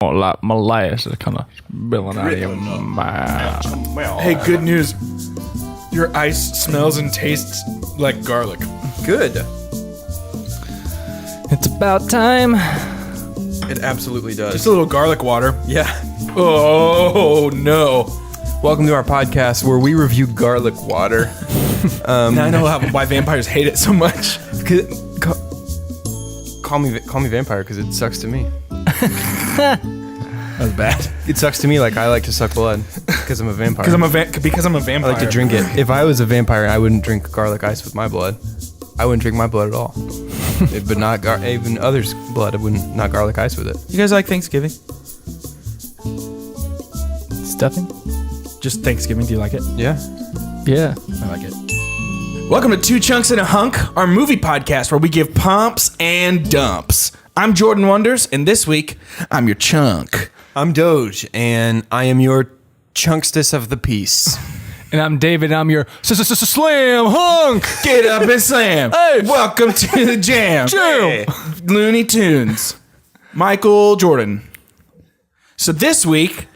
Like molasses kind of spilling out of your mouth. Hey, good news. Your ice smells and tastes like garlic. Good. It's about time. It absolutely does. Just a little garlic water. Yeah. Oh, no. Welcome to our podcast where we review garlic water. Now I know why vampires hate it so much. Call me vampire because it sucks to me. That was bad. It sucks to me like I like to suck blood because I'm a vampire. Because I'm a vampire. I like to drink it. If I was a vampire, I wouldn't drink garlic ice with my blood. I wouldn't drink my blood at all. But not even others' blood. I wouldn't not garlic ice with it. You guys like Thanksgiving? Stuffing? Just Thanksgiving. Do you like it? Yeah. Yeah. I like it. Welcome to Two Chunks and a Hunk, our movie podcast where we give pumps and dumps. I'm Jordan Wonders, and this week, I'm your chunk. I'm Doge, and I am your chunkstess of the piece. And I'm David, and I'm your slam hunk. Get up and slam. Hey. Welcome to the jam. Jam. Hey. Looney Tunes. Michael Jordan. So this week...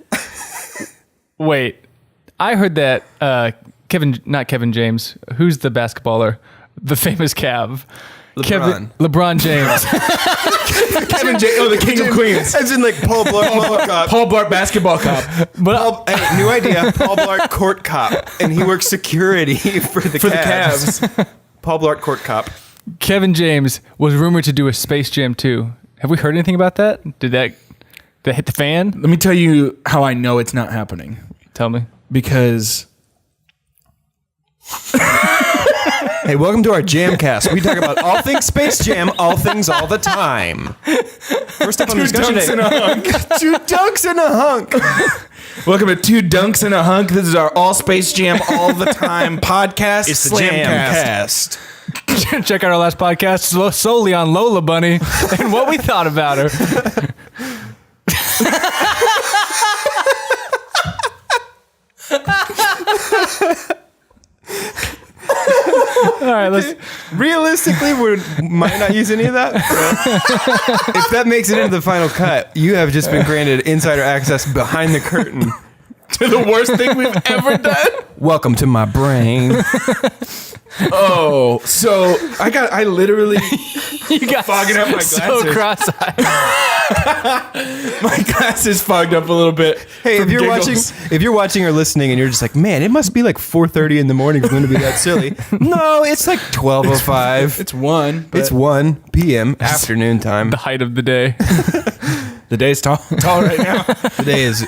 Wait, I heard that not Kevin James. Who's the basketballer? The famous Cav. LeBron James. Kevin J. Oh, the King of Queens. As in like Paul Blart. Paul Blart basketball cop. But Hey, new idea. Paul Blart court cop, and he works security for the Cavs. Paul Blart court cop. Kevin James was rumored to do a Space Jam 2. Have we heard anything about that? Did that hit the fan? Let me tell you how I know it's not happening. Tell me. Because... Hey, welcome to our Jamcast. We talk about all things Space Jam, all things all the time. First up on the discussion today. Two dunks and a hunk. Welcome to Two Dunks and a Hunk. This is our all Space Jam all the time podcast. It's the Jamcast. Check out our last podcast solely on Lola Bunny and what we thought about her. All right, let's. Realistically, we might not use any of that. If that makes it into the final cut, you have just been granted insider access behind the curtain to the worst thing we've ever done. Welcome to my brain. Oh, so I literally You got fogging up my glasses. so cross-eyed. My glasses fogged up a little bit. Hey, from giggles. if you're watching or listening, and you're just like, man, it must be like 4:30 in the morning for them to be that silly. No, it's like 12:05. It's 1. It's 1 p.m. afternoon time. The height of the day. The day's tall right now. The day is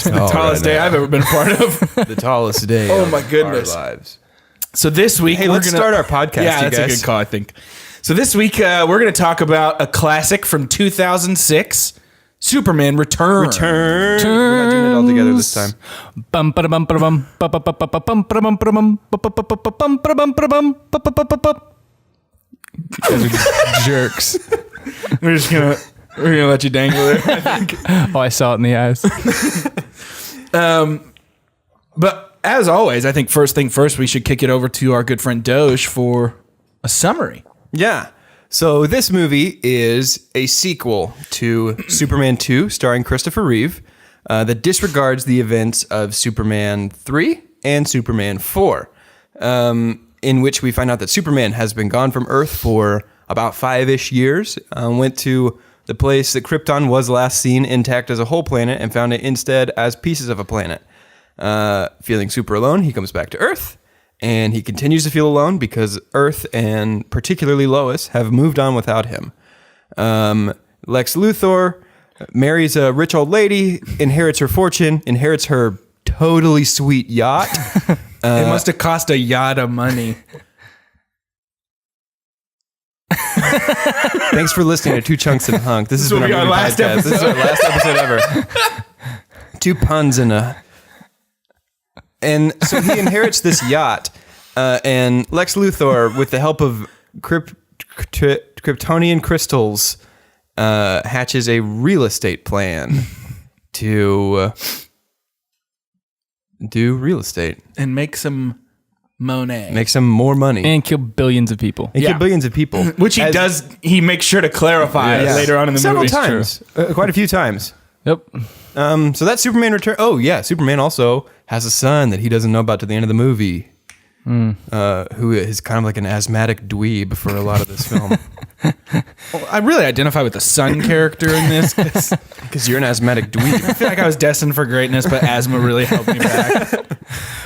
the tallest day I've ever been a part of. The tallest day. Oh of my goodness. Our lives. So this week, Hey, let's start our podcast. Yeah, you that's guys. a good call, I think. So this week, we're going to talk about a classic from 2006, Superman Returns. We're not doing it all together this time. You guys are jerks. We're gonna let you dangle it. I think. Oh, I saw it in the eyes. But as always, I think first thing first, we should kick it over to our good friend Doge for a summary. Yeah. So this movie is a sequel to Superman 2, starring Christopher Reeve, that disregards the events of Superman 3 and Superman 4, in which we find out that Superman has been gone from Earth for about 5-ish years, went to the place that Krypton was last seen intact as a whole planet and found it instead as pieces of a planet. Feeling super alone, he comes back to Earth, and he continues to feel alone because Earth, and particularly Lois, have moved on without him. Lex Luthor marries a rich old lady, inherits her fortune, inherits her totally sweet yacht. It must have cost a yacht of money. Thanks for listening to Two Chunks and a Hunk. This will be our last episode. This is our last episode ever. 2 puns and a... And so he inherits this yacht, and Lex Luthor, with the help of Kryptonian crystals, hatches a real estate plan to do real estate. And make some Monet. Make some more money. And kill billions of people. And Yeah. kill billions of people. Which he does, he makes sure to clarify Yes. later on in the Several movie. times. Quite a few times. Yep. So that's Superman Return. Oh yeah, Superman also has a son that he doesn't know about to the end of the movie. Who is kind of like an asthmatic dweeb for a lot of this film. Well, I really identify with the son character in this because Because you're an asthmatic dweeb. I feel like I was destined for greatness, but asthma really helped me back.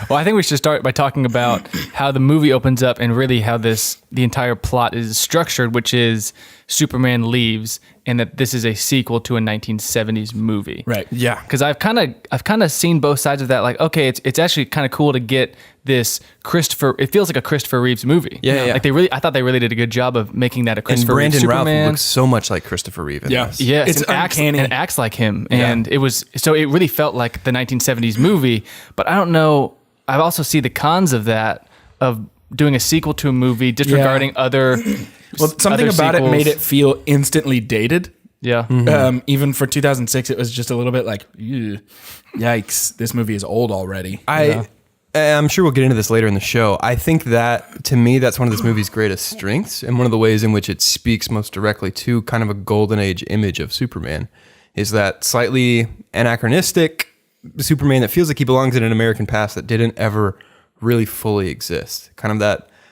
Well, I think we should start by talking about how the movie opens up and really how the entire plot is structured, which is Superman leaves and that this is a sequel to a 1970s movie. Right. Yeah. Because I've kind of seen both sides of that. Like, okay, it's actually kind of cool to get this Christopher. It feels like a Christopher Reeves movie. Yeah, yeah. Like I thought they really did a good job of making that a And Christopher Brandon Reeves Routh Superman. looks so much like Christopher Reeve in Yeah. this. Yes, It's and uncanny. acts like him, and it really felt like the 1970s movie. But I don't know. I also see the cons of that, of doing a sequel to a movie, disregarding other. Well, something other about it sequels. made it feel instantly dated. Yeah, Even for 2006, it was just a little bit like, "Ew, yikes, this movie is old already. I'm sure we'll get into this later in the show. I think that, to me, that's one of this movie's greatest strengths, and one of the ways in which it speaks most directly to kind of a golden age image of Superman, is that slightly anachronistic Superman that feels like he belongs in an American past that didn't ever really fully exist. Kind of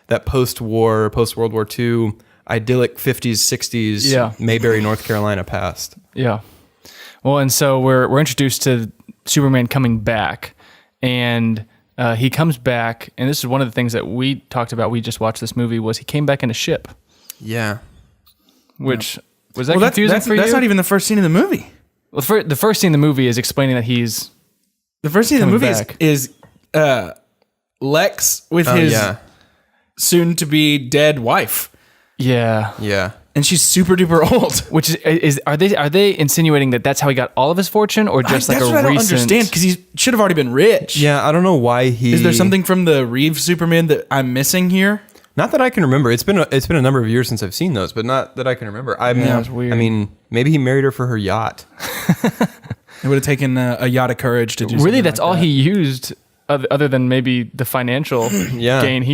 that post-war, post-World War II, idyllic 50s, 60s, Yeah. Mayberry, North Carolina past. yeah. Well, and so we're introduced to Superman coming back, and he comes back, and this is one of the things that we talked about. We just watched this movie. Was he came back in a ship, Yeah. which was that Well, confusing that's for you? not even the first scene of the movie. Well, the first scene in the movie is explaining that he's The first scene of the Coming movie back. is Lex with Oh, his yeah. soon-to-be dead wife, yeah. Yeah. and she's super duper old. Which is are they insinuating that that's how he got all of his fortune, or just like That's a what I don't recent? understand because he should have already been rich. Yeah, I don't know why he... Is there something from the Reeve Superman that I'm missing here? Not that I can remember. It's been a number of years since I've seen those, but not that I can remember. Yeah, it's weird. I mean, maybe he married her for her yacht. It would have taken a yacht of courage to do. Really, something that's like all that. he used, other than maybe the financial Yeah. gain.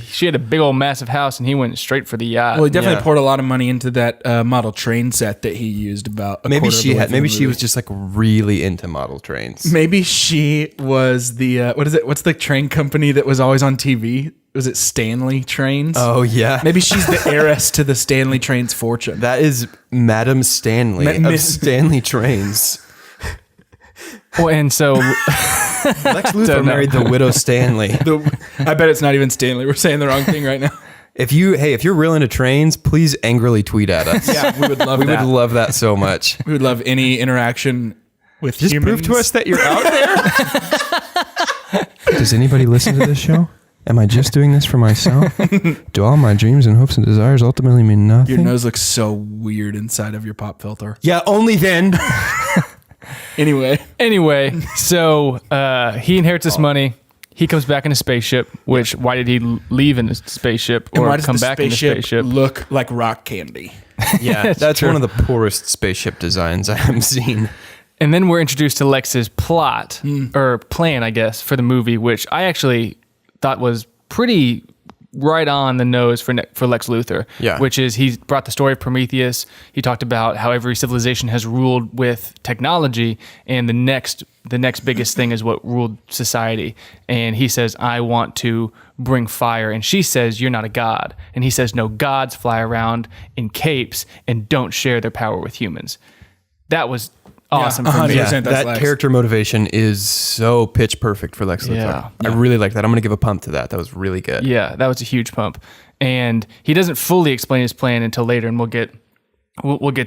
She had a big old massive house, and he went straight for the yacht. Well, he definitely Yeah. poured a lot of money into that model train set that he used about. Maybe quarter of the way through the maybe she movie. was just like really into model trains. Maybe she was the what is it? What's the train company that was always on TV? Was it Stanley Trains? Oh yeah. Maybe she's the heiress to the Stanley Trains fortune. That is Madam Stanley of Miss- Stanley Trains. Well, and so Lex Luthor Don't know. married the widow Stanley. I bet it's not even Stanley. We're saying the wrong thing right now. If you're real into trains, please angrily tweet at us. Yeah, we would love we that. would love that so much. We would love any interaction with Just humans. prove to us that you're out there. Does anybody listen to this show? Am I just doing this for myself? Do all my dreams and hopes and desires ultimately mean nothing? Your nose looks so weird inside of your pop filter. Yeah, only then. Anyway, so he inherits this money. He comes back in a spaceship. Which why did he leave in a spaceship and or why does come the back in a spaceship spaceship? look like rock candy? Yeah, that's true. one of the poorest spaceship designs I have seen. And then we're introduced to Lex's plot or plan, I guess, for the movie, which I actually thought was pretty right on the nose for Lex Luthor. Yeah. Which is he brought the story of Prometheus. He talked about how every civilization has ruled with technology, and the next biggest thing is what ruled society. And he says, "I want to bring fire," and she says, "You're not a god." And he says, "No, gods fly around in capes and don't share their power with humans." That was awesome for me. 100%. Yeah, That's that Lex. character motivation is so pitch perfect for Lex Luthor. Yeah. I really like that. I'm going to give a pump to that. That was really good. Yeah, that was a huge pump. And he doesn't fully explain his plan until later, and we'll get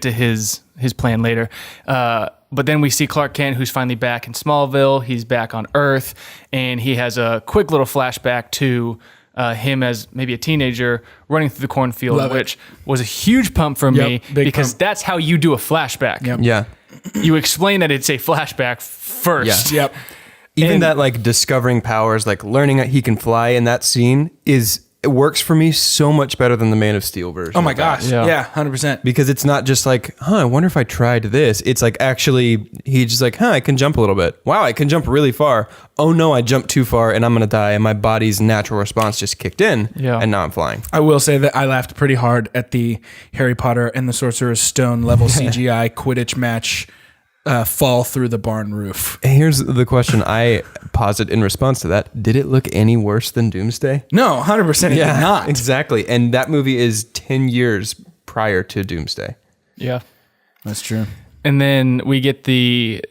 to his plan later. But then we see Clark Kent, who's finally back in Smallville. He's back on Earth, and he has a quick little flashback to him as maybe a teenager running through the cornfield, Love it. which was a huge pump for me big because pump. that's how you do a flashback. Yep. Yeah. You explain that it's a flashback first. Yeah. Yep. Even And- that like discovering powers, like learning that he can fly in that scene it works for me so much better than the Man of Steel version. Oh my of that. gosh. Yeah. Yeah, 100%. Because it's not just like, I wonder if I tried this. It's like actually he's just like, I can jump a little bit. Wow, I can jump really far. Oh no, I jumped too far and I'm gonna die, and my body's natural response just kicked in. Yeah. And now I'm flying. I will say that I laughed pretty hard at the Harry Potter and the Sorcerer's Stone level CGI Quidditch match fall through the barn roof. Here's the question I posit in response to that. Did it look any worse than Doomsday? No, 100% it did not. Exactly. And that movie is 10 years prior to Doomsday. Yeah. That's true. And then we get the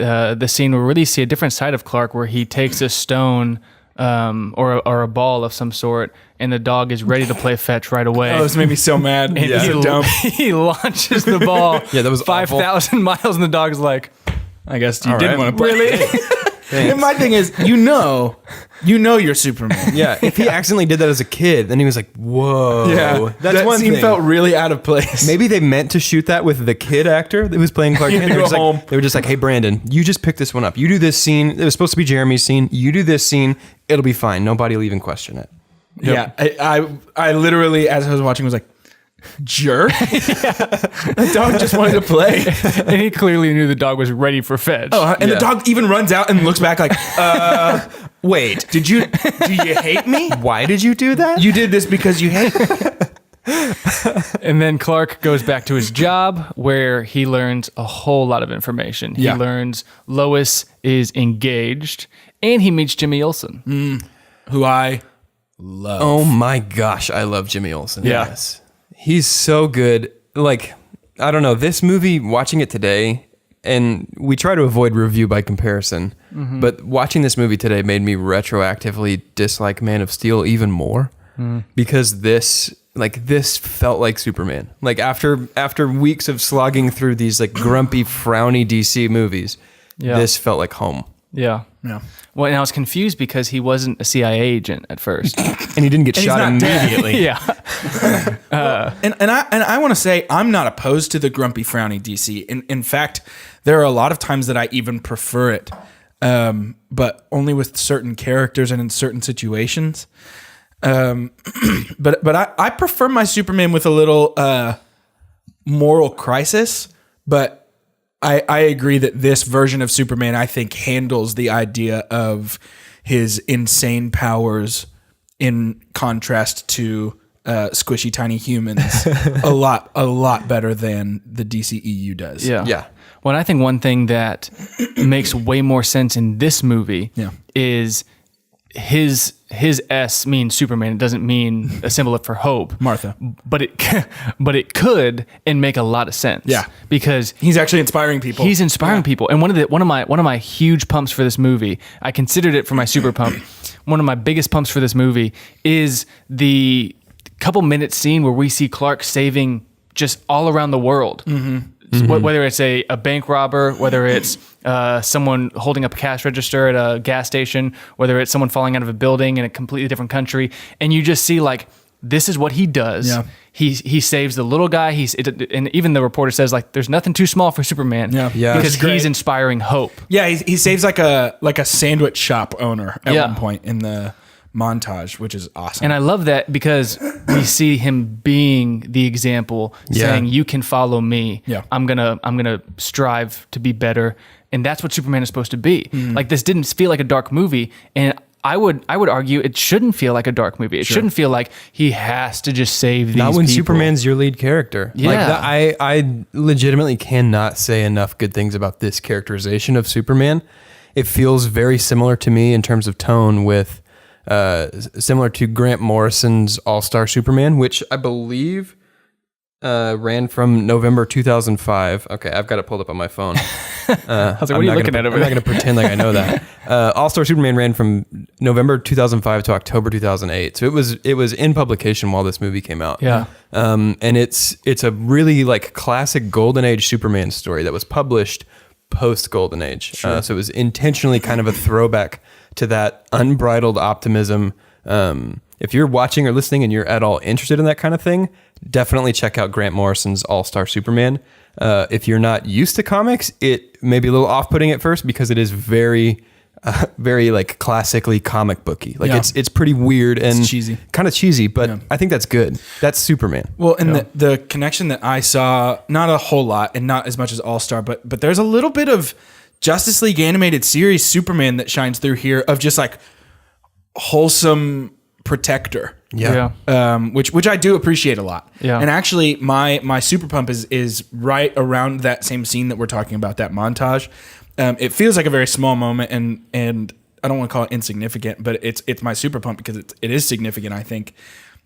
scene where we really see a different side of Clark, where he takes a stone or a ball of some sort, and the dog is ready to play fetch right away. Oh, this made me so mad. And Yeah. So dumb. he launches the ball. Yeah, that was 5,000 miles, and the dog's like, I guess you All didn't right. want to play. Really? And my thing is, you know you're Superman. Yeah, if he accidentally did that as a kid, then he was like, whoa. Yeah, That's that one scene thing. felt really out of place. Maybe they meant to shoot that with the kid actor that was playing Clark Kent. go home. They were just like, hey, Brandon, you just pick this one up. You do this scene. It was supposed to be Jeremy's scene. You do this scene. It'll be fine. Nobody will even question it. Yeah, I literally, as I was watching, was like, jerk. The dog just wanted to play. and he clearly knew the dog was ready for fetch. Oh, and Yeah. the dog even runs out and looks back like, Wait, do you hate me? why did you do that? You did this because you hate me. And then Clark goes back to his job, where he learns a whole lot of information. He Yeah. learns Lois is engaged, and he meets Jimmy Olsen. Who I love. Oh my gosh, I love Jimmy Olsen. Yeah. Yes. He's so good. Like, I don't know, this movie, watching it today, and we try to avoid review by comparison, but watching this movie today made me retroactively dislike Man of Steel even more because this felt like Superman. Like after weeks of slogging through these like grumpy, frowny DC movies, Yeah. this felt like home. Yeah. Yeah. Well, and I was confused because he wasn't a CIA agent at first. And he didn't get he's shot not dead. immediately. yeah. And I want to say I'm not opposed to the grumpy frowny DC. In fact, there are a lot of times that I even prefer it, but only with certain characters and in certain situations. But I prefer my Superman with a little moral crisis. But I agree that this version of Superman, I think, handles the idea of his insane powers in contrast to squishy tiny humans a lot better than the DCEU does. Yeah. Yeah. Well, I think one thing that makes way more sense in this movie Yeah. is his S means Superman. It doesn't mean a symbol for hope. Martha. But it could and make a lot of sense. Yeah. Because He's actually inspiring people. he's inspiring people. And one of my huge pumps for this movie, I considered it for my super pump. One of my biggest pumps for this movie is the couple minute scene where we see Clark saving just all around the world. Whether it's a bank robber, whether it's someone holding up a cash register at a gas station, whether it's someone falling out of a building in a completely different country, and you just see like, this is what he does. Yeah. He saves the little guy. And even the reporter says like, there's nothing too small for Superman. Yeah. Yeah. Because Which is great. he's inspiring hope. Yeah, he saves like a sandwich shop owner at Yeah. one point in the montage, which is awesome. And I love that because we see him being the example, saying, "You can follow me. Yeah. I'm gonna strive to be better." And that's what Superman is supposed to be. Mm-hmm. Like, this didn't feel like a dark movie, and I would argue it shouldn't feel like a dark movie. It shouldn't feel like he has to just save these Not when people. Superman's your lead character. Like Yeah. I legitimately cannot say enough good things about this characterization of Superman. It feels very similar to me in terms of tone with similar to Grant Morrison's All-Star Superman, which I believe ran from November 2005. Okay, I've got it pulled up on my phone. I was like, what are you looking at over I'm not there? going to pretend like I know that. All-Star Superman ran from November 2005 to October 2008. So it was in publication while this movie came out. Yeah. And it's a really like classic Golden Age Superman story that was published post Golden Age. So it was intentionally kind of a throwback to that unbridled optimism. If you're watching or listening and you're at all interested in that kind of thing, definitely check out Grant Morrison's All-Star Superman. If you're not used to comics, it may be a little off-putting at first because it is very, very like classically comic booky. Like Yeah. it's pretty weird and cheesy. kind of cheesy, but I think that's good. That's Superman. Well, and the connection that I saw, not a whole lot and not as much as All-Star, but there's a little bit of Justice League animated series Superman that shines through here of just like wholesome protector. which I do appreciate a lot. Yeah. And actually, my super pump is right around that same scene that we're talking about, that montage. It feels like a very small moment, and I don't want to call it insignificant, but it's my super pump because it is significant, I think.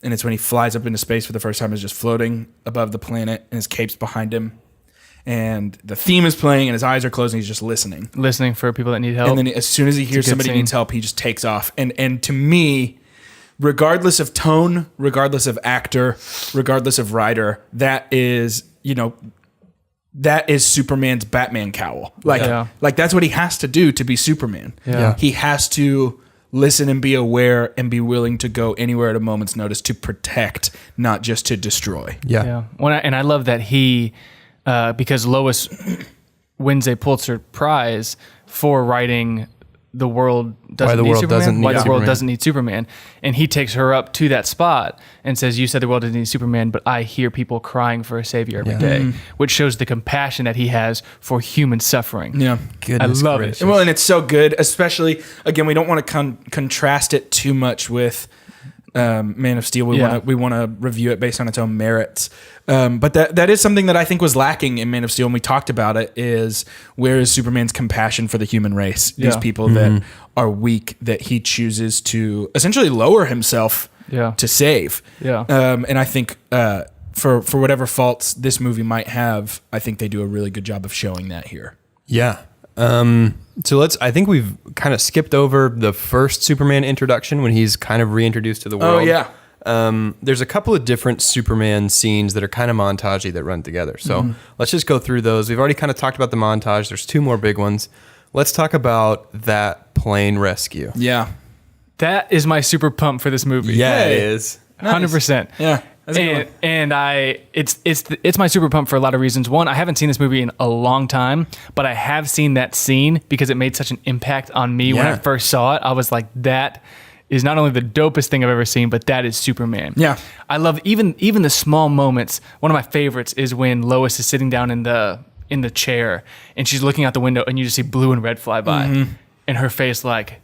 And it's when he flies up into space for the first time, is just floating above the planet, and his cape's behind him, and the theme is playing, and his eyes are closed, and he's just listening. Listening for people that need help. And then as soon as he hears good somebody scene. needs help, he just takes off. And to me, regardless of tone, regardless of actor, regardless of writer, that is Superman's Batman cowl. Like that's what he has to do to be Superman. Yeah. He has to listen and be aware and be willing to go anywhere at a moment's notice to protect, not just to destroy. Yeah. And I love that he, because Lois wins a Pulitzer Prize for writing The World Doesn't Need Superman. Why the World Doesn't Need Superman. And he takes her up to that spot and says, you said the world doesn't need Superman, but I hear people crying for a savior every day, which shows the compassion that he has for human suffering. Yeah. Goodness I love gracious. it. Well, and it's so good, especially, again, we don't want to contrast it too much with Man of Steel. We want to review it based on its own merits. But that is something that I think was lacking in Man of Steel, and we talked about it, is where is Superman's compassion for the human race? These people that are weak, that he chooses to essentially lower himself to save. Yeah. And I think for whatever faults this movie might have, I think they do a really good job of showing that here. Yeah. So I think we've kind of skipped over the first Superman introduction when he's kind of reintroduced to the world. Oh, yeah. There's a couple of different Superman scenes that are kind of montagey that run together. So let's just go through those. We've already kind of talked about the montage. There's two more big ones. Let's talk about that plane rescue. Yeah. That is my super pump for this movie. Yeah, it is. 100%. Yeah. That's a good one. It's my super pump for a lot of reasons. One, I haven't seen this movie in a long time, but I have seen that scene because it made such an impact on me. When I first saw it, I was like, that is not only the dopest thing I've ever seen, but that is Superman. Yeah. I love even the small moments. One of my favorites is when Lois is sitting down in the chair and she's looking out the window and you just see blue and red fly by and her face like,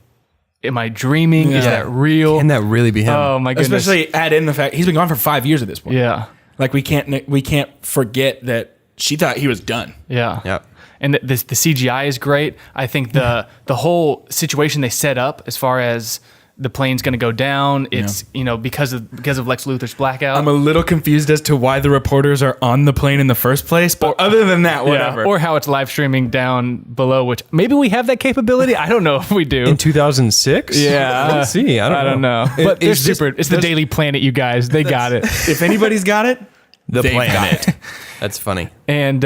am I dreaming? Is that real? Can that really be him? Oh my goodness. Especially add in the fact he's been gone for 5 years at this point. Yeah. Like we can't forget that she thought he was done. Yeah. Yep. And the CGI is great. I think the whole situation they set up as far as the plane's going to go down, it's because of Lex Luthor's blackout. I'm a little confused as to why the reporters are on the plane in the first place, but other than that, whatever. Or how it's live streaming down below, which maybe we have that capability. I don't know if we do. In 2006? Yeah. Let's see. I don't know. But it's the Daily Planet, you guys. They got it. If anybody's got it, The they've planet. got it. That's funny. And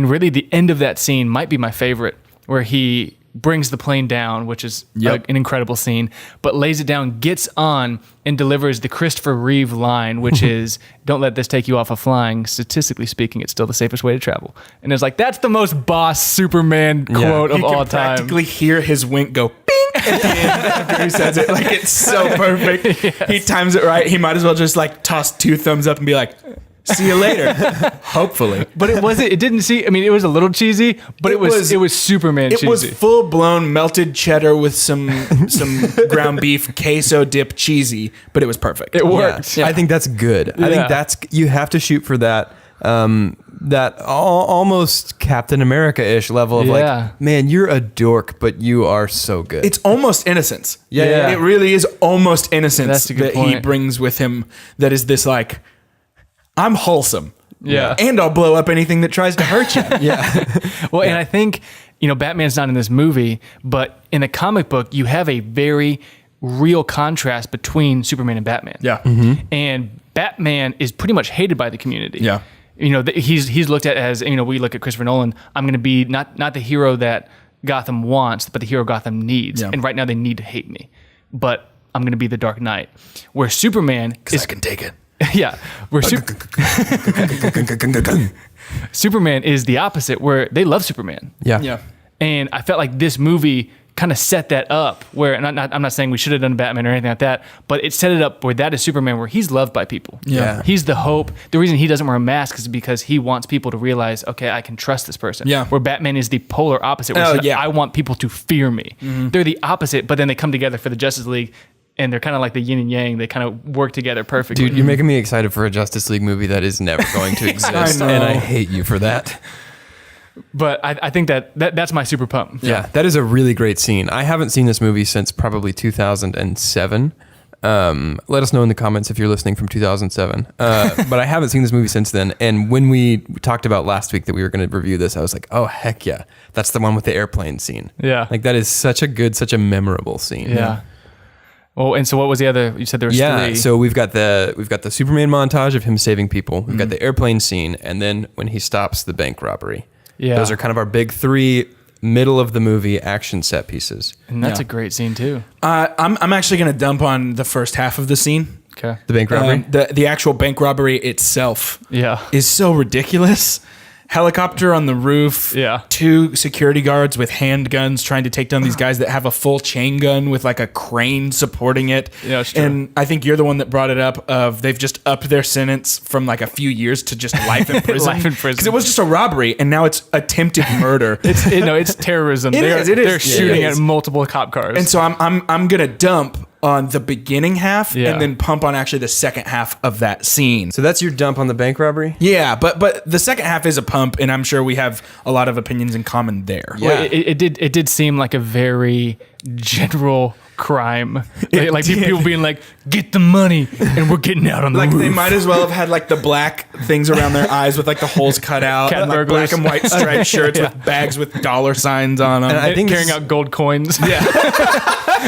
really the end of that scene might be my favorite, where he brings the plane down, which is an incredible scene, but lays it down, gets on, and delivers the Christopher Reeve line, which is, don't let this take you off of flying. Statistically speaking, it's still the safest way to travel. And it's like, that's the most boss Superman quote of You all can time. practically hear his wink go bing at the end after he says it. Like, it's so perfect. Yes. He times it right. He might as well just like toss 2 thumbs up and be like, see you later. Hopefully. But it was a little cheesy, but it was Superman cheesy. It was full blown melted cheddar with some ground beef queso dip cheesy, but it was perfect. It worked. Yeah. I think that's good. I think you have to shoot for that almost Captain America-ish level of like, man, you're a dork, but you are so good. It's almost innocence. Yeah. It really is almost innocence That's a good that point. he brings with him, that is this like, I'm wholesome. Yeah. And I'll blow up anything that tries to hurt you. Well, and I think, Batman's not in this movie, but in the comic book, you have a very real contrast between Superman and Batman. Yeah. Mm-hmm. And Batman is pretty much hated by the community. Yeah. He's looked at as, we look at Christopher Nolan, I'm going to be not the hero that Gotham wants, but the hero Gotham needs. Yeah. And right now they need to hate me. But I'm going to be the Dark Knight. Where Superman is... I can take it. Yeah. Where Superman is the opposite, where they love Superman. Yeah. And I felt like this movie kind of set that up where, and I'm not saying we should have done Batman or anything like that, but it set it up where that is Superman, where he's loved by people. Yeah. He's the hope. The reason he doesn't wear a mask is because he wants people to realize, okay, I can trust this person. Yeah. Where Batman is the polar opposite. Where I want people to fear me. Mm-hmm. They're the opposite, but then they come together for the Justice League and they're kind of like the yin and yang. They kind of work together perfectly. Dude, you're making me excited for a Justice League movie that is never going to exist, know. and I hate you for that. But I think that's my super pump. Yeah, that is a really great scene. I haven't seen this movie since probably 2007. Let us know in the comments if you're listening from 2007. But I haven't seen this movie since then. And when we talked about last week that we were going to review this, I was like, oh, heck yeah. That's the one with the airplane scene. Yeah. Like that is such a memorable scene. Yeah. Well, and so what was the other? You said there was three. So we've got the Superman montage of him saving people. We've got the airplane scene, and then when he stops the bank robbery. Yeah. Those are kind of our big three middle of the movie action set pieces. And that's Yeah. a great scene too. I'm actually going to dump on the first half of the scene. Okay. The bank robbery. The actual bank robbery itself Yeah. is so ridiculous. Helicopter on the roof. Yeah. 2 security guards with handguns trying to take down these guys that have a full chain gun with like a crane supporting it. Yeah, it's true. And I think you're the one that brought it up of they've just upped their sentence from like a few years to just life in prison. Life in prison. Because it was just a robbery and now it's attempted murder. It's terrorism. It is. They're shooting It is. at multiple cop cars. And so I'm gonna dump on the beginning half Yeah. and then pump on actually the second half of that scene. So that's your dump on the bank robbery? Yeah, but the second half is a pump, and I'm sure we have a lot of opinions in common there. Well, it did seem like a very general crime. Like people being like, "Get the money," and we're getting out on the Like roof. they might as well have had like the black things around their eyes with like the holes cut out, Cat and like burglars. black and white striped shirts with bags with dollar signs on them. And I think carrying this- out gold coins.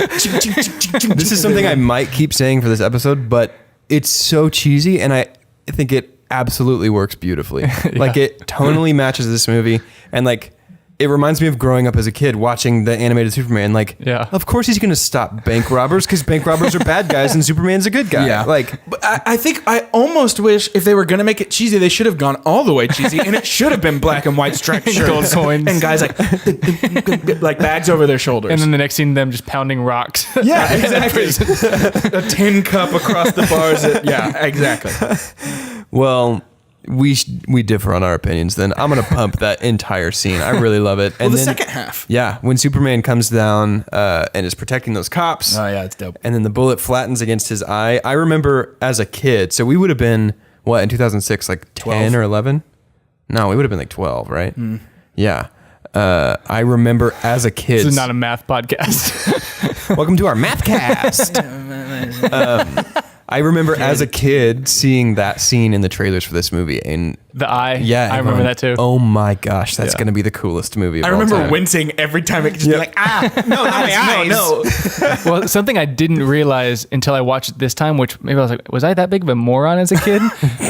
This is something I might keep saying for this episode, but it's so cheesy, and I think it absolutely works beautifully. Like it tonally matches this movie, and like it reminds me of growing up as a kid watching the animated Superman. Like, Yeah. of course he's going to stop bank robbers because bank robbers are bad guys and Superman's a good guy. Yeah. Like, But I think I almost wish if they were going to make it cheesy, they should have gone all the way cheesy, and it should have been black and white striped Gold shirts coins. and guys like bags over their shoulders. And then the next scene, them just pounding rocks. yeah, exactly. A tin cup across the bars. Yeah, exactly. well, we differ on our opinions. Then I'm going to pump that entire scene. I really love it. Well, And the then, second half. yeah, when Superman comes down and is protecting those cops. Oh yeah, it's dope. And then the bullet flattens against his eye. I remember as a kid, so we would have been, what, in 2006, like 10 12. or 11? No, we would have been like 12, right? Yeah. I remember as a kid. This is not a math podcast. Welcome to our Mathcast. I remember as a kid seeing that scene in the trailers for this movie. And The eye. yeah, I remember going, that too. Oh my gosh, that's Yeah. going to be the coolest movie of I all remember time. wincing every time it just be like, no, not my eyes. No. Well, something I didn't realize until I watched it this time, which maybe I was like, was I that big of a moron as a kid?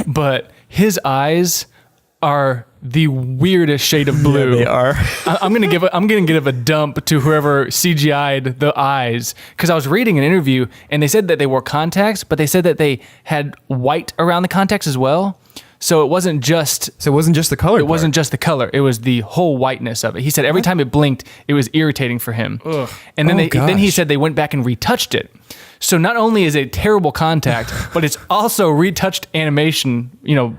But his eyes are the weirdest shade of blue. They are. I'm gonna give a dump to whoever CGI'd the eyes, because I was reading an interview and they said that they wore contacts, but they said that they had white around the contacts as well. So it wasn't just So it wasn't just the color. it wasn't just the color; it was the whole whiteness of it. He said every time it blinked, it was irritating for him. And then Oh, then he gosh. said they went back and retouched it. So not only is it a terrible contact, but it's also retouched animation.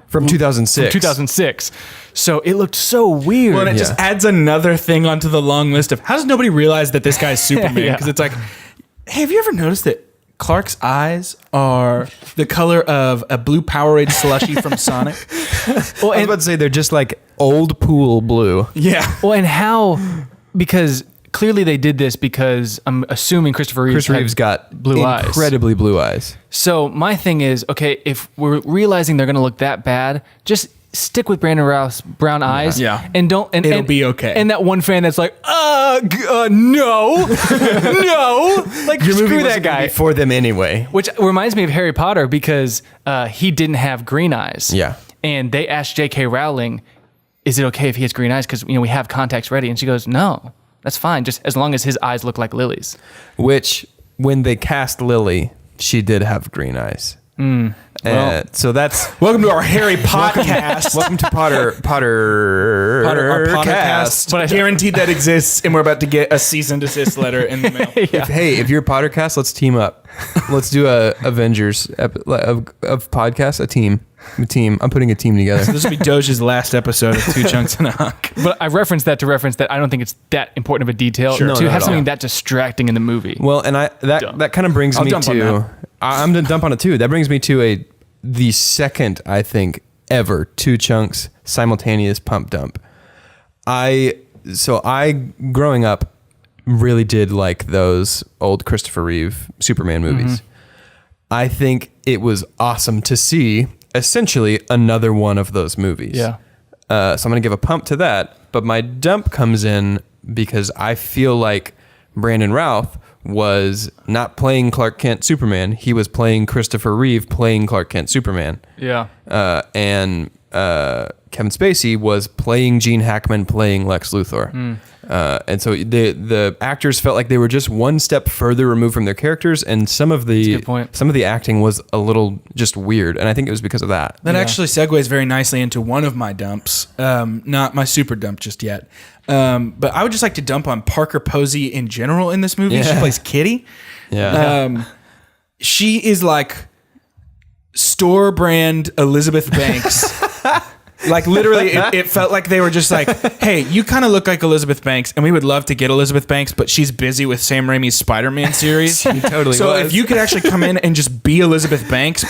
from 2006. 2006. So it looked so weird. Well, and it just adds another thing onto the long list of how does nobody realize that this guy's Superman? Yeah. Because it's like, hey, have you ever noticed that Clark's eyes are the color of a blue Powerade slushie from Sonic? Well, I was about to say they're just like old pool blue. Yeah. Well, and how? Because clearly they did this because I'm assuming Christopher Reeves. Chris had Reeves got blue eyes. incredibly blue eyes. So my thing is, okay, if we're realizing they're going to look that bad, just stick with Brandon Routh's brown eyes. Yeah. And don't. And, It'll and- be okay. And that one fan that's like, no, no, like Your movie screw wasn't that gonna guy. be for them anyway. Which reminds me of Harry Potter because he didn't have green eyes. Yeah. And they asked J.K. Rowling, is it okay if he has green eyes? Because, we have contacts ready. And she goes, no, that's fine. Just as long as his eyes look like Lily's. Which, when they cast Lily, she did have green eyes. So that's Welcome to our Harry podcast. welcome to Potter Our cast. podcast. But I- Guaranteed that exists, and we're about to get a cease and desist letter in the mail. If you're Pottercast, let's team up. Let's do a Avengers of podcast, a team. A team. I'm putting a team together. This will be Doge's last episode of Two Chunks and a Hunk. But I referenced that to reference that I don't think it's that important of a detail Sure. No, to not have at something all. that distracting in the movie. Well, and Dump. that kind of brings I'll me dump on to that. I'm gonna dump on it too. That brings me to the second, I think, ever Two Chunks simultaneous pump dump. I growing up really did like those old Christopher Reeve Superman movies. I think it was awesome to see essentially another one of those movies. Yeah. So I'm going to give a pump to that. But my dump comes in because I feel like Brandon Routh was not playing Clark Kent Superman. He was playing Christopher Reeve playing Clark Kent Superman. Yeah. And Kevin Spacey was playing Gene Hackman playing Lex Luthor. And so the actors felt like they were just one step further removed from their characters, and some of a good point. the acting was a little just weird, and I think it was because of that. That actually segues very nicely into one of my dumps. Not my super dump just yet. But I would just like to dump on Parker Posey in general in this movie. She Yeah. plays Kitty. Yeah. She is like store brand Elizabeth Banks. Like literally, it felt like they were just like, "Hey, you kind of look like Elizabeth Banks, and we would love to get Elizabeth Banks, but she's busy with Sam Raimi's Spider-Man series." She totally So was. if you could actually come in and just be Elizabeth Banks,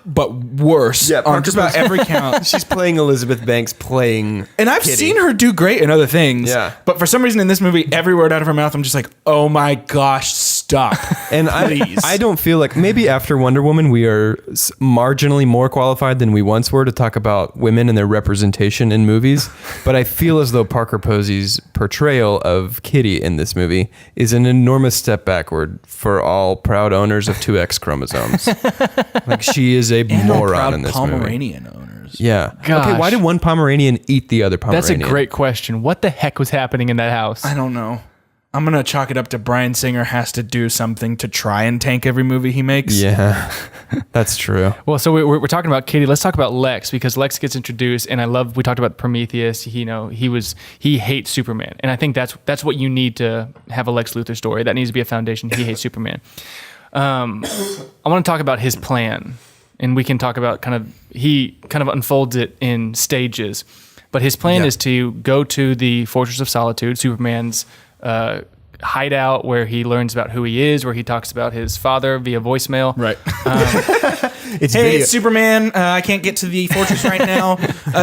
but worse, Yeah, on Parker just about Posey- every count. She's playing Elizabeth Banks playing And I've Kitty. seen her do great in other things. Yeah. But for some reason in this movie, every word out of her mouth, I'm just like, oh my gosh, stop. And Please. I don't feel like maybe after Wonder Woman we are marginally more qualified than we once were to talk about women and their representation in movies, but I feel as though Parker Posey's portrayal of Kitty in this movie is an enormous step backward for all proud owners of 2X chromosomes. Like she is a And all moron proud in this movie. Pomeranian owners. Yeah. Gosh. Okay, why did one Pomeranian eat the other That's Pomeranian? a great question. What the heck was happening in that house? I don't know. I'm going to chalk it up to Bryan Singer has to do something to try and tank every movie he makes. Yeah, that's true. Well, so we're talking about Kitty. Let's talk about Lex, because Lex gets introduced, and we talked about Prometheus. He hates Superman, and I think that's what you need to have a Lex Luthor story. That needs to be a foundation. He hates Superman. I want to talk about his plan, and we can talk about he unfolds it in stages. But his plan is to go to the Fortress of Solitude, Superman's hideout, where he learns about who he is, where he talks about his father via voicemail. Right. It's Hey, video. it's Superman. I can't get to the fortress right now.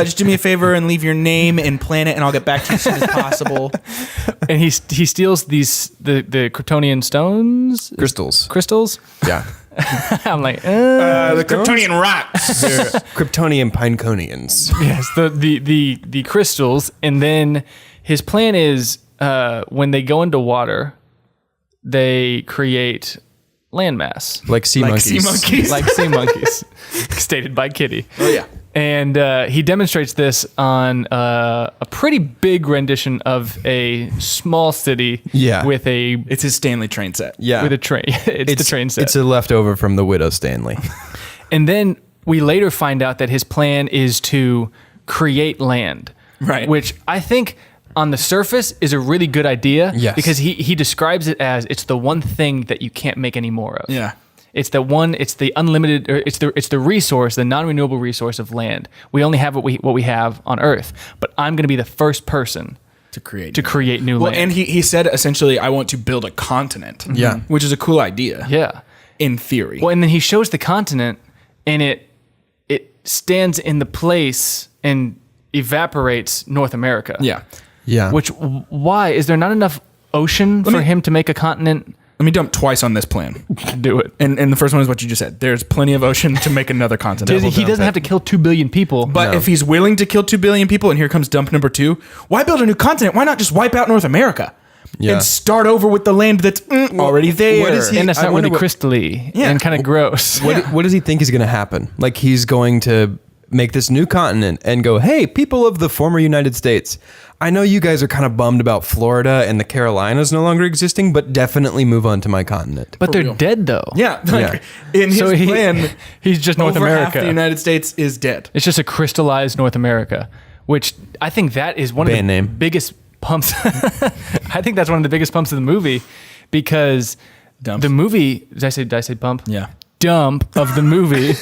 Just do me a favor and leave your name and planet, and I'll get back to you as soon as possible. And he steals the Kryptonian stones, crystals. Yeah. I'm like, The Kryptonian rocks. They're Kryptonian Pineconians. yes, the crystals. And then his plan is when they go into water, they create landmass, Like sea Like sea monkeys. monkeys. like sea monkeys, stated by Kitty. Oh, yeah. And he demonstrates this on a pretty big rendition of a small city. Yeah. with a It's his Stanley train set. Yeah. with a train. It's the train set. It's a leftover from the Widow Stanley. And then we later find out that his plan is to create land. Right. Which I think on the surface is a really good idea. Yes. Because he describes it as it's the one thing that you can't make any more of. Yeah. It's the unlimited, or it's the resource, the non-renewable resource of land. We only have what we have on Earth. But I'm going to be the first person To create. new Well, land. and he said essentially, I want to build a continent. Yeah. Which is a cool idea. yeah. In theory. Well, and then he shows the continent, and it stands in the place and evaporates North America. Yeah. Yeah. Which, why is there not enough ocean for him to make a continent? Let me dump twice on this plan. To do it. And the first one is what you just said. There's plenty of ocean to make another continent. He doesn't have to kill 2 billion people. But if he's willing to kill 2 billion people, and here comes dump number 2, why build a new continent? Why not just wipe out North America? Yeah. And start over with the land that's already there. what is he- and that's I not wonder really what- crystally Yeah. and kind of gross. What does he think is going to happen? Like he's going to make this new continent and go, hey, people of the former United States, I know you guys are kind of bummed about Florida and the Carolinas no longer existing, but definitely move on to my continent. But they're real. dead, though. Yeah. Like, in his So plan, he's just North over half America. the United States is dead. It's just a crystallized North America, which I think that is one of the Band name. biggest pumps. I think that's one of the biggest pumps of the movie, because Dumps. the movie, did I say pump? Yeah. Dump of the movie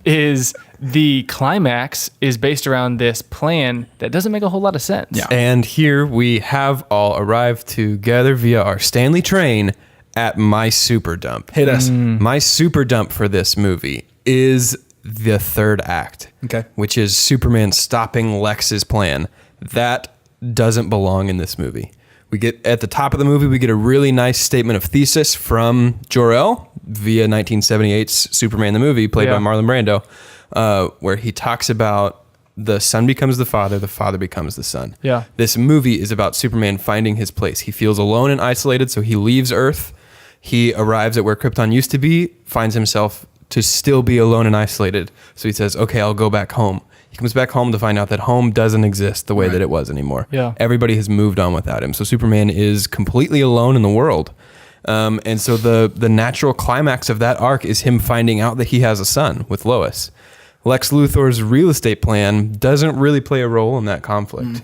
is the climax is based around this plan that doesn't make a whole lot of sense. Yeah. And here we have all arrived together via our Stanley train at my super dump. Hit us. My super dump for this movie is the third act. Okay. Which is Superman stopping Lex's plan. That doesn't belong in this movie. We get at the top of the movie, we get a really nice statement of thesis from Jor-El via 1978's Superman the movie, played by Marlon Brando, where he talks about the son becomes the father becomes the son. Yeah. This movie is about Superman finding his place. He feels alone and isolated, so he leaves Earth. He arrives at where Krypton used to be, finds himself to still be alone and isolated. So he says, okay, I'll go back home. He comes back home to find out that home doesn't exist the way that it was anymore. Yeah. Everybody has moved on without him. So Superman is completely alone in the world. And so the natural climax of that arc is him finding out that he has a son with Lois. Lex Luthor's real estate plan doesn't really play a role in that conflict.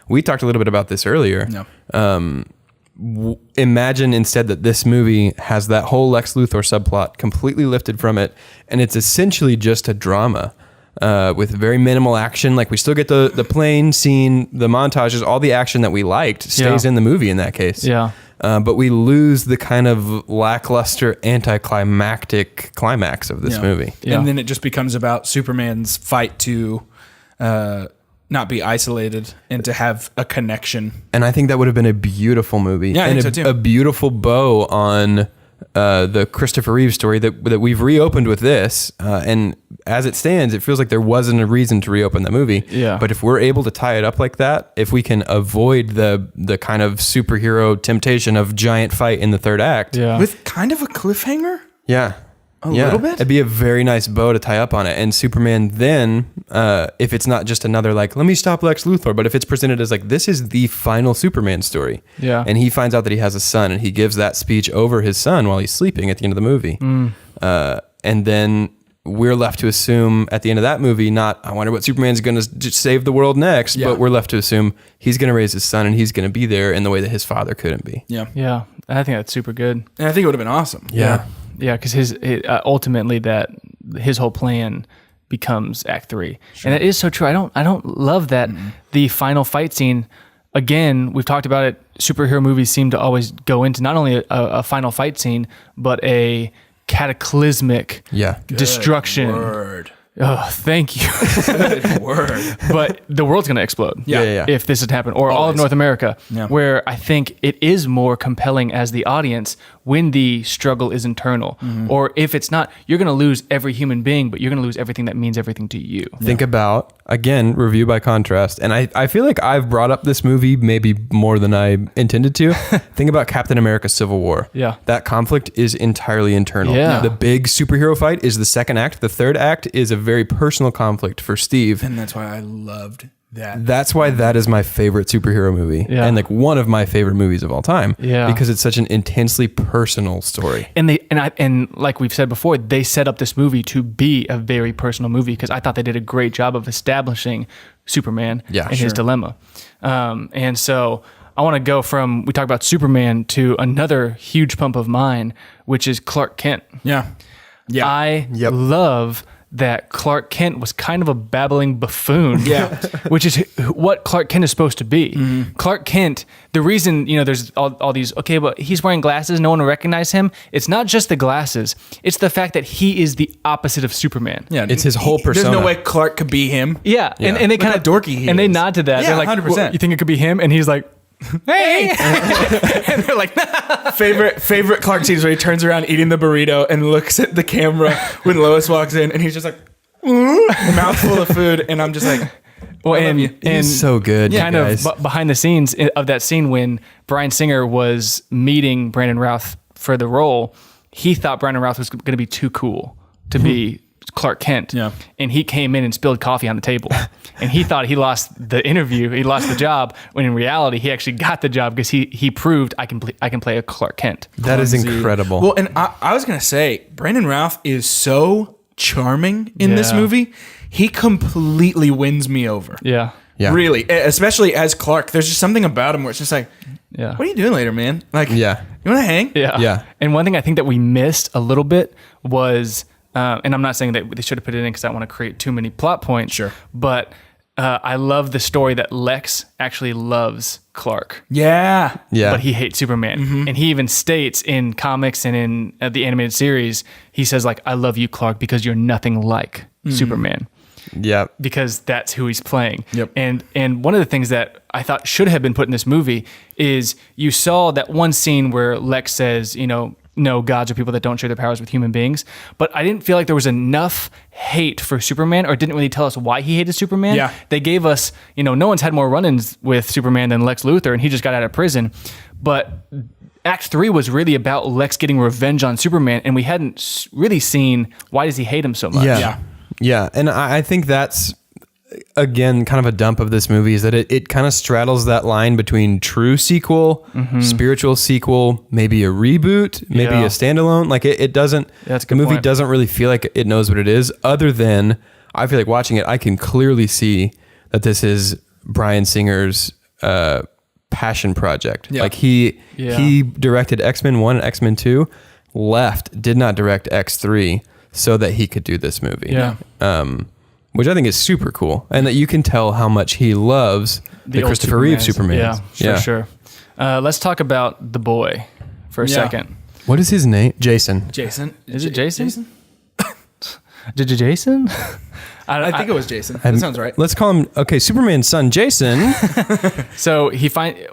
We talked a little bit about this earlier. No. Imagine instead that this movie has that whole Lex Luthor subplot completely lifted from it, and it's essentially just a drama with very minimal action. Like, we still get the plane scene, the montages, all the action that we liked stays in the movie in that case. Yeah. But we lose the kind of lackluster, anticlimactic climax of this movie. Yeah. And then it just becomes about Superman's fight to not be isolated and to have a connection. And I think that would have been a beautiful movie. Yeah, I and think so too. a beautiful bow on the Christopher Reeve story that we've reopened with this. And as it stands, it feels like there wasn't a reason to reopen the movie. Yeah. But if we're able to tie it up like that, if we can avoid the kind of superhero temptation of giant fight in the third act. Yeah. With kind of a cliffhanger? Yeah. A little bit? It'd be a very nice bow to tie up on it. And Superman then, if it's not just another like, let me stop Lex Luthor, but if it's presented as like, this is the final Superman story. Yeah. And he finds out that he has a son and he gives that speech over his son while he's sleeping at the end of the movie. And then we're left to assume at the end of that movie, not, I wonder what Superman's going to save the world next, but we're left to assume he's going to raise his son and he's going to be there in the way that his father couldn't be. Yeah. Yeah. I think that's super good. And I think it would have been awesome. Yeah, because ultimately that his whole plan becomes Act 3, and it is so true. I don't love that the final fight scene. Again, we've talked about it. Superhero movies seem to always go into not only a final fight scene, but a cataclysmic destruction. Word. Oh, thank you. Good word. But the world's going to explode Yeah. if this had happened, or all of Always. North America, Yeah. where I think it is more compelling as the audience when the struggle is internal. Or if it's not, you're going to lose every human being, but you're going to lose everything that means everything to you. Think about, again, review by contrast. And I feel like I've brought up this movie maybe more than I intended to. Think about Captain America Civil War. Yeah. That conflict is entirely internal. Yeah. The big superhero fight is the second act. The third act is a very personal conflict for Steve. And that's why I loved that. That's why that is my favorite superhero movie. Yeah. And like one of my favorite movies of all time. Yeah. Because it's such an intensely personal story. And like we've said before, they set up this movie to be a very personal movie because I thought they did a great job of establishing Superman and his dilemma. And so I want to go from, we talked about Superman to another huge pump of mine, which is Clark Kent. Yeah. Yeah. I love that Clark Kent was kind of a babbling buffoon. Yeah. Which is what Clark Kent is supposed to be. Clark Kent, the reason, there's all these, okay, but he's wearing glasses, no one will recognize him. It's not just the glasses. It's the fact that he is the opposite of Superman. Yeah. It's his whole There's persona. no way Clark could be him. Yeah. And they Look kind how of dorky he and they is. nod to that. Yeah, They're like, 100%. "Well, you think it could be him?" And he's like, hey. And they're like, nah. Favorite Clark scene is when he turns around eating the burrito and looks at the camera when Lois walks in and he's just like, mouthful of food. And I'm just like, Well, I love and you. He's so good. kind guys. of behind the scenes of that scene when Bryan Singer was meeting Brandon Routh for the role, he thought Brandon Routh was going to be too cool to be Clark Kent. Yeah. And he came in and spilled coffee on the table. And he thought he lost the interview, he lost the job, when in reality he actually got the job because he proved I can play a Clark Kent. That is incredible. Well, and I was going to say, Brandon Routh is so charming in this Yeah. want he completely wins me over. Yeah. Yeah. Really, especially as Clark. There's just something about him where it's just like, Yeah. what are you doing later, man? Like, Yeah. you want to hang? Yeah. Yeah. And one thing I think that we missed a little bit was and I'm not saying that they should have put it in because I want to create too many plot points. Sure. But I love the story that Lex actually loves Clark. Yeah. Yeah. But he hates Superman. And he even states in comics and in the animated series, he says, like, I love you, Clark, because you're nothing like Superman. Yeah. Because that's who he's playing. Yep. And one of the things that I thought should have been put in this movie is you saw that one scene where Lex says, no, gods are people that don't share their powers with human beings. But I didn't feel like there was enough hate for Superman, or didn't really tell us why he hated Superman. Yeah. They gave us, no one's had more run-ins with Superman than Lex Luthor, and he just got out of prison. But Act 3 was really about Lex getting revenge on Superman, and we hadn't really seen why does he hate him so much. Yeah. Yeah. And I think that's, again, kind of a dump of this movie is that it kind of straddles that line between true sequel, spiritual sequel, maybe a reboot, maybe Yeah. a standalone. Like it doesn't, That's a the good movie point. doesn't really feel like it knows what it is, other than I feel like watching it, I can clearly see that this is Bryan Singer's passion project. Yeah. Like he Yeah. directed X-Men 1 and X-Men 2, did not direct X3 so that he could do this movie. Yeah. Which I think is super cool, and that you can tell how much he loves the old Christopher Reeve Superman. Yeah, for sure. Let's talk about the boy for a Yeah. second. What is his name? Jason. Jason. Is it Jason? Did you Jason? I think it was Jason. That sounds right. Let's call him. Okay, Superman's son, Jason. So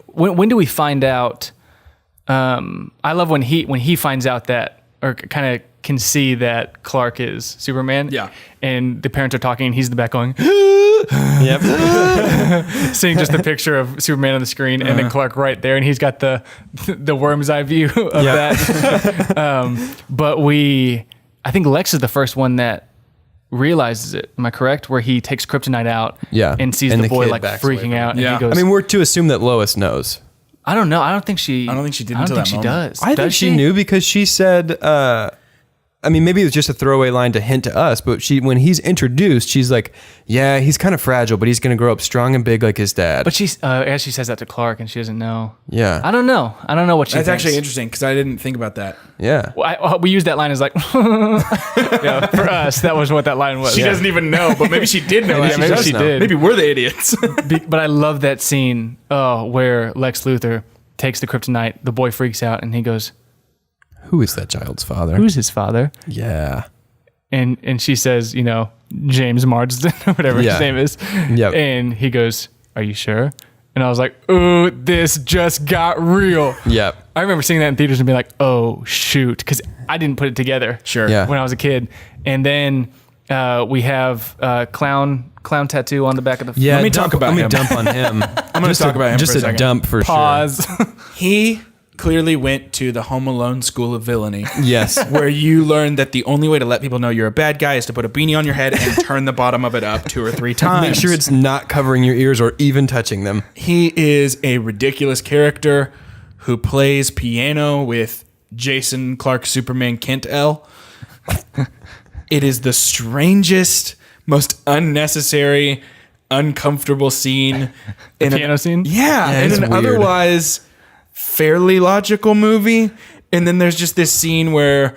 when do we find out? I love when he finds out that, or kind of can see that Clark is Superman. Yeah. And the parents are talking, and he's in the back going, Yep. seeing just the picture of Superman on the screen, and then Clark right there, and he's got the worm's eye view of Yeah. that. But I think Lex is the first one that realizes it. Am I correct? Where he takes Kryptonite out, Yeah. and sees And the the boy kid like backs away freaking from out, and Yeah. he goes, I mean, we're to assume that Lois knows. I don't know. I don't think she did I until don't that think she moment. does. I think Does she knew because she said. I mean, maybe it was just a throwaway line to hint to us, but when he's introduced, she's like, "Yeah, he's kind of fragile, but he's going to grow up strong and big like his dad." But she's as she says that to Clark, and she doesn't know. Yeah. I don't know. I don't know what she That's thinks. actually interesting because I didn't think about that. Yeah. We use that line as like, yeah, for us, that was what that line was. She doesn't even know, but maybe she did know. Maybe that. she does she know. did. Maybe we're the idiots. But I love that scene where Lex Luthor takes the kryptonite. The boy freaks out, and he goes, Who is that child's father? "Who's his father?" Yeah. And she says, James Marsden or whatever Yeah. his name is. Yep. And he goes, "Are you sure?" And I was like, "Ooh, this just got real." Yep. I remember seeing that in theaters and being like, "Oh shoot," because I didn't put it together. Sure. Yeah. When I was a kid, and then we have clown tattoo on the back of the. Yeah. Let me talk about Let me him. dump on him. I'm going to talk about him Just for a a second. dump for Pause. He clearly went to the Home Alone School of Villainy. sure. Yes. Where you learn that the only way to let people know you're a bad guy is to put a beanie on your head and turn the bottom of it up 2 or 3 times. Make sure it's not covering your ears or even touching them. He is a ridiculous character who plays piano with Jason Clark Superman Kent-El. It is the strangest, most unnecessary, uncomfortable scene. in piano scene? Yeah, in it's an weird. otherwise fairly logical movie. And then there's just this scene where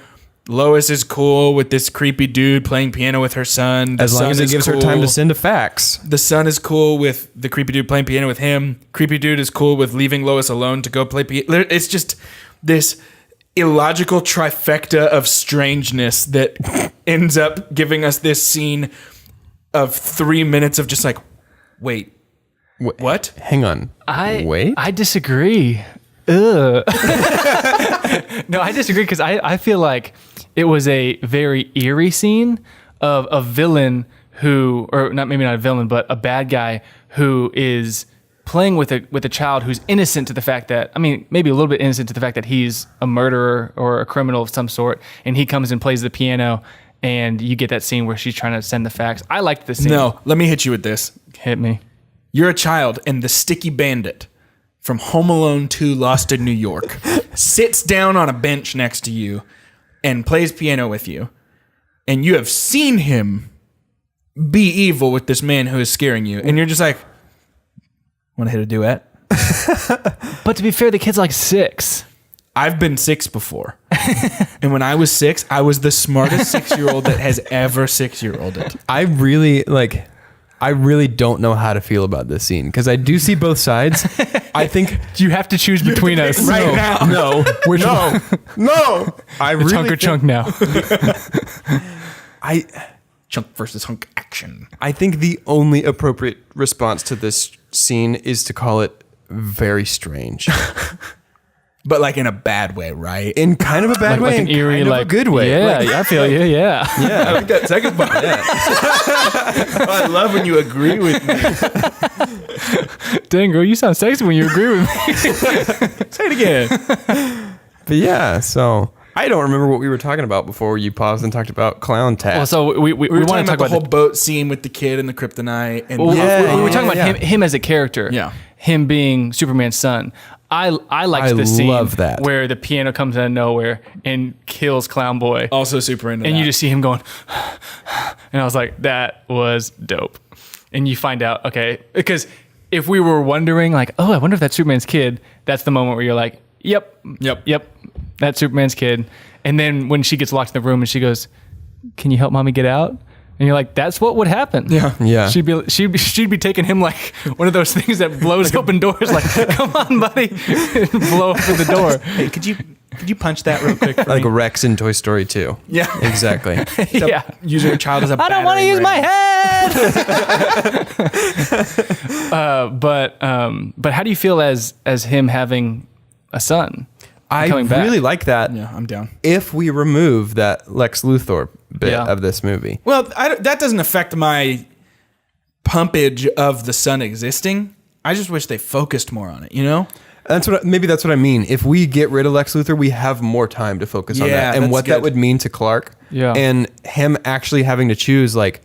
Lois is cool with this creepy dude playing piano with her son. The As long son as it is gives her time cool. to send a fax. The son is cool with the creepy dude playing piano with him. Creepy dude is cool with leaving Lois alone to go play piano. It's just this illogical trifecta of strangeness that ends up giving us this scene of 3 minutes of just like, wait, what? Hang on. Wait. I disagree. Ugh. No, I disagree because I feel like it was a very eerie scene of a villain who, or not maybe not a villain, but a bad guy who is playing with a child who's innocent to the fact that, I mean, maybe a little bit innocent to the fact that he's a murderer or a criminal of some sort, and he comes and plays the piano, and you get that scene where she's trying to send the fax. I liked the scene. No, let me hit you with this. Hit me. You're a child, and the sticky bandit from Home Alone 2 Lost in New York sits down on a bench next to you and plays piano with you. And you have seen him be evil with this man who is scaring you. And you're just like, want to hit a duet? But to be fair, the kid's like 6. I've been 6 before. And when I was 6, I was the smartest 6-year-old that has ever 6-year-olded. I really don't know how to feel about this scene because I do see both sides. I think You have to choose between us. right now. no, Which no, one? no. I really Chunk or think- chunk now. Chunk versus hunk action. I think the only appropriate response to this scene is to call it very strange. But like in a bad way, right? In kind of a bad way, Like an and eerie, kind of like a good way. Yeah, Like, I feel you. Yeah. I like that second part. I love when you agree with me. Dang, girl, you sound sexy when you agree with me. Say it again. but yeah, so I don't remember what we were talking about before you paused and talked about clown tat. Well, so we We were want talking to talk about the about whole boat scene with the kid and the kryptonite. And Well, Yeah, we were talking yeah, about him as a character. Yeah. Him being Superman's son. I liked I the scene love that. where the piano comes out of nowhere and kills Clown Boy. also super into And that. you just see him going, and I was like, that was dope. And you find out, okay, because if we were wondering, like, oh, I wonder if that's Superman's kid, that's the moment where you're like, yep, that's Superman's kid. And then when she gets locked in the room and she goes, can you help mommy get out? And you're like, that's what would happen. Yeah. She'd be taking him like one of those things that blows open doors. Like, come on, buddy, and blow open the door. Hey, could you punch that real quick for like me? Rex in Toy Story 2. Yeah. Exactly. Yeah. Using your child as a I don't want to use my head. head. But how do you feel as him having a son? I Coming back. really like that. Yeah, I'm down. If we remove that Lex Luthor bit Yeah. of this movie. Well, that doesn't affect my pumpage of the sun existing. I just wish they focused more on it, you know? Maybe that's what I mean. If we get rid of Lex Luthor, we have more time to focus on Yeah, that and that's what that good. would mean to Clark. Yeah. And him actually having to choose, like,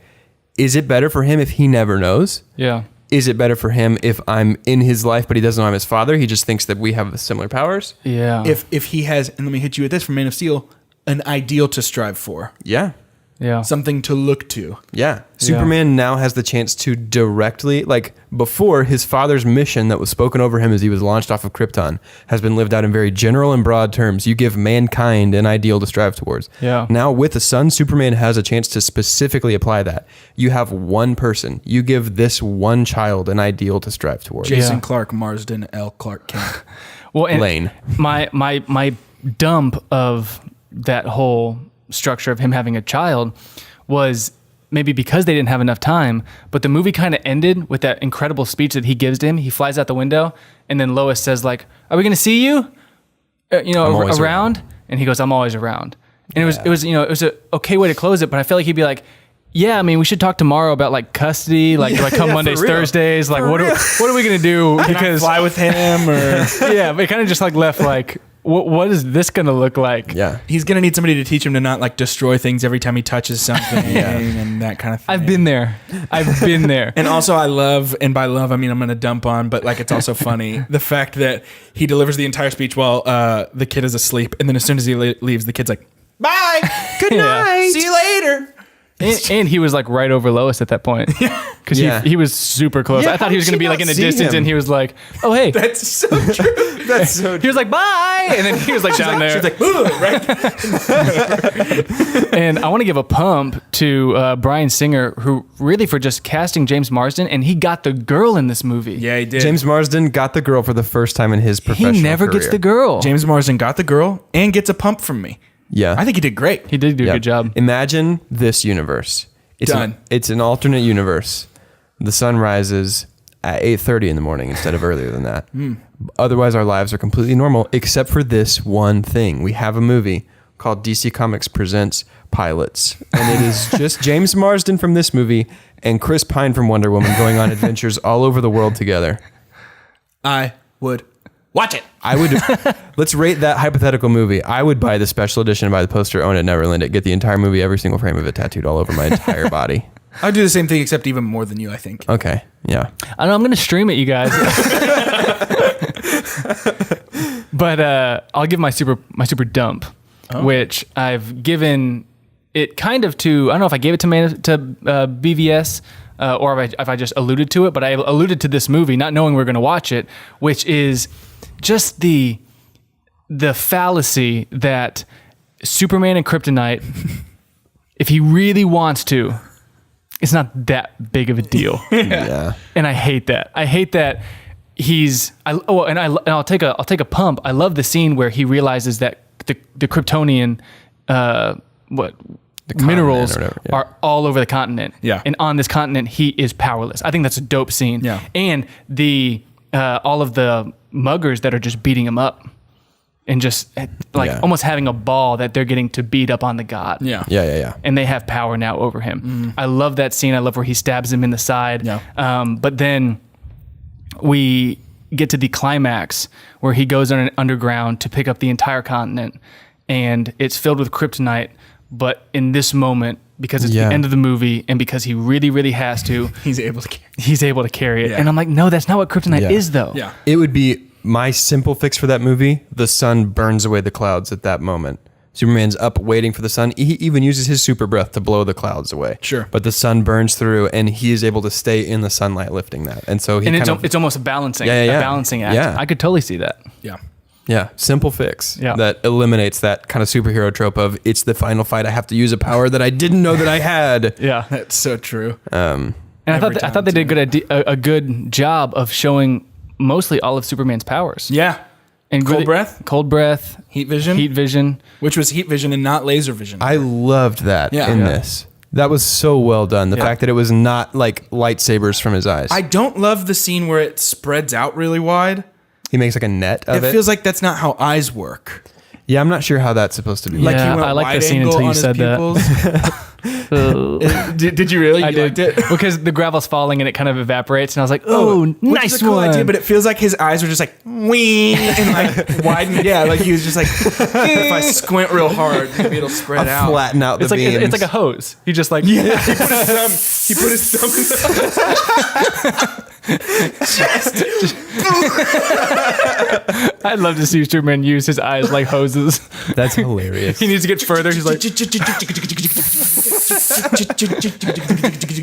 is it better for him if he never knows? Yeah. Is it better for him if I'm in his life, but he doesn't know I'm his father? He just thinks that we have similar powers. Yeah. If he has, and let me hit you with this from Man of Steel, an ideal to strive for, Yeah. yeah. something to look to. Yeah. Superman now has the chance to directly, like before, his father's mission that was spoken over him as he was launched off of Krypton has been lived out in very general and broad terms. You give mankind an ideal to strive towards. Yeah. Now with the sun, Superman has a chance to specifically apply that. You have one person. You give this one child an ideal to strive towards. Jason Yeah. Clark Marsden, L. Clark Kent. Well, and Lane. My dump of that whole structure of him having a child was maybe because they didn't have enough time, but the movie kind of ended with that incredible speech that he gives to him. He flies out the window, and then Lois says, like, are we going to see you? I'm always Around? And he goes, I'm always around. And it was a okay way to close it, but I feel like he'd be like, yeah, I mean, we should talk tomorrow about like custody, like do I come yeah, Mondays, for real. Thursdays? Like, what are we going to do? Because Fly with him, or yeah, but it kind of just like left like, what is this going to look like? Yeah. he's gonna need somebody to teach him to not like destroy things every time he touches something and that kind of thing. I've been there. And also, I love, and by love, I mean I'm going to dump on, but like it's also funny the fact that he delivers the entire speech while the kid is asleep, and then as soon as he leaves, the kid's like, "Bye, good Yeah. night, see you later." And he was like right over Lois at that point. Because Yeah. he was super close. Yeah, I thought how he was did going to she be like not in the see distance, him? and he was like, oh, hey. That's so true. That's so He was like, bye. And then he was like down there. She's like, "Ugh," right? And I want to give a pump to Bryan Singer, who really for just casting James Marsden, and he got the girl in this movie. Yeah, he did. James Marsden got the girl for the first time in his He professional never gets career. the girl. James Marsden got the girl and gets a pump from me. Yeah. I think he did great. He did do a Yeah. good job. Imagine this universe. Done. It's an alternate universe. The sun rises at 8:30 in the morning instead of earlier than that. Otherwise, our lives are completely normal, except for this one thing. We have a movie called DC Comics Presents Pilots, and it is just James Marsden from this movie and Chris Pine from Wonder Woman going on adventures all over the world together. I would watch it. I would let's rate that hypothetical movie. I would buy the special edition, buy the poster, own it, never lend it, get the entire movie, every single frame of it tattooed all over my entire body. I'd do the same thing, except even more than you, I think. Okay, yeah. I know I'm going to stream it, you guys. But I'll give my super dump, which I've given it kind of to, I don't know if I gave it to BVS or if I just alluded to it, but I alluded to this movie not knowing we are going to watch it, which is just the the fallacy that Superman and Kryptonite, if he really wants to, it's not that big of a deal. Yeah. And I hate that. I hate that I'll take a pump. I love the scene where he realizes that the Kryptonian minerals or whatever, yeah. are all over the continent. Yeah. And on this continent, he is powerless. I think that's a dope scene. Yeah. And the all of the muggers that are just beating him up and just Yeah. almost having a ball that they're getting to beat up on the god. Yeah. Yeah. And they have power now over him. I love that scene. I love where he stabs him in the side. Yeah. But then we get to the climax where he goes underground to pick up the entire continent, and it's filled with kryptonite. But in this moment, because it's Yeah. the end of the movie, and because he really, really has to, He's able to carry. he's able to carry it. Yeah. And I'm like, no, that's not what kryptonite Yeah. is, though. Yeah. It would be my simple fix for that movie. The sun burns away the clouds at that moment. Superman's up waiting for the sun. He even uses his super breath to blow the clouds away. Sure. But the sun burns through, and he is able to stay in the sunlight, lifting that. And so he And kind of it's almost a balancing, Yeah, yeah, yeah. a balancing act. Yeah. I could totally see that. Yeah. yeah, simple fix Yeah. that eliminates that kind of superhero trope of it's the final fight. I have to use a power that I didn't know that I had. Yeah. That's so true. And I Every thought they time, did a good job of showing mostly all of Superman's powers. Yeah. And Cold breath? cold breath, Heat vision, heat vision. which was heat vision and not laser vision. I loved that Yeah. in Yeah. this. That was so well done. The fact that it was not like lightsabers from his eyes. I don't love the scene where it spreads out really wide. He makes like a net of It it. feels like that's not how eyes work. Yeah, I'm not sure how that's supposed to be. Like Yeah, he went I like the wide scene angle until you on his said that. pupils. did you really? I You did liked it? because the gravel's falling and it kind of evaporates, and I was like, "Oh, which nice is a cool one!" idea, but it feels like his eyes were just like wing and like widen. Yeah, like he was just like, if I squint real hard, maybe it'll spread out. Flatten out the it's like beams. it's like a hose. He just like He put his thumb in the I'd love to see Superman use his eyes like hoses. That's hilarious. He needs to get further. He's like,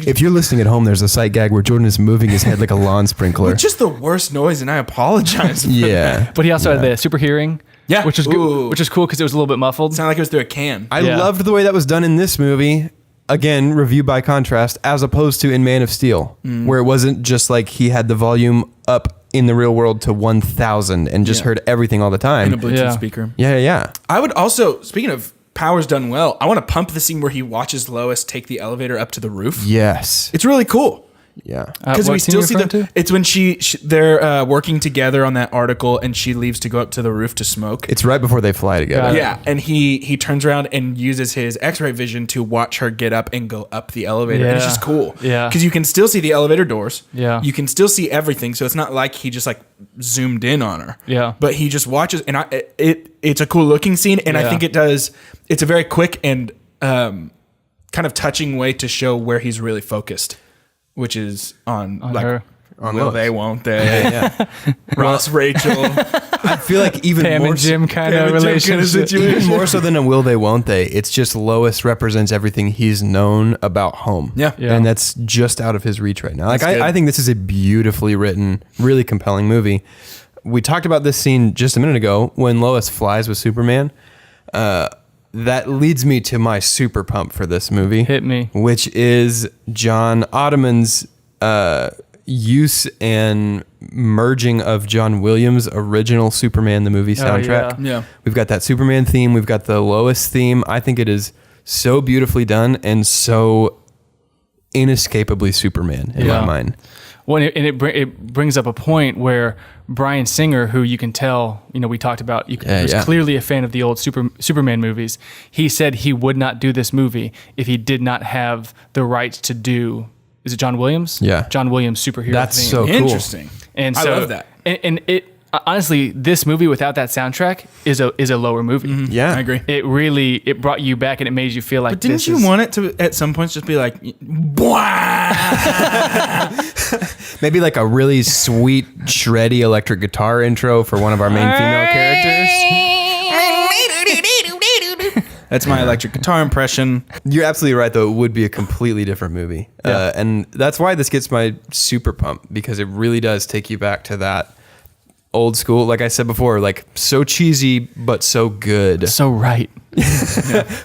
If you're listening at home, there's a sight gag where Jordan is moving his head like a lawn sprinkler. just the worst noise, and I apologize. Yeah. but he also had the super hearing. Yeah. which is Ooh. good. Which is cool because it was a little bit muffled. Sounded like it was through a can. I Yeah. loved the way that was done in this movie. Again, review by contrast, as opposed to in Man of Steel, where it wasn't just like he had the volume up in the real world to 1,000 and just Yeah. heard everything all the time. in a Bluetooth Yeah. speaker. Yeah. I would also, speaking of powers done well, I want to pump the scene where he watches Lois take the elevator up to the roof. Yes. It's really cool. Yeah. Because what we scene still you see referring to? it's when they're working together on that article, and she leaves to go up to the roof to smoke. It's right before they fly together. Got it. Yeah, and he turns around and uses his X-ray vision to watch her get up and go up the elevator. And it's Yeah. just cool. Yeah. because you can still see the elevator doors. Yeah. you can still see everything. So it's not like he just like zoomed in on her. Yeah. but he just watches, and it's a cool looking scene, and I Yeah. think it's a very quick and kind of touching way to show where he's really focused, which is on like. her. On Will Lois. they? Won't they? Ross, Rachel. I feel like even Pam more and Jim kind Pam of and Jim kind of relationship. situation. even more so than a will they won't they, it's just Lois represents everything he's known about home. Yeah. Yeah. And that's just out of his reach right now. Like That's good. I think this is a beautifully written, really compelling movie. We talked about this scene just a minute ago when Lois flies with Superman. That leads me to my super pump for this movie. Hit me. Which is John Ottoman's use and merging of John Williams' original Superman the movie soundtrack. Yeah. We've got that Superman theme. We've got the Lois theme. I think it is so beautifully done and so inescapably Superman in Yeah. my mind. Well, and it brings up a point where Bryan Singer, who you can tell, we talked about, was yeah. clearly a fan of the old Superman movies. He said he would not do this movie if he did not have the rights to do. Is it John Williams? Yeah. John Williams superhero. That's theme. so cool. Interesting. And I so, love that. And it honestly, this movie without that soundtrack is a lower movie. Yeah. I agree. It brought you back and it made you feel like. But didn't this you is- want it to at some points just be like, Maybe like a really sweet, shreddy electric guitar intro for one of our main female characters. that's my electric guitar impression. You're absolutely right, though. It would be a completely different movie. And that's why this gets my super pump, because it really does take you back to that old school. Like I said before, like so cheesy but so good. So right.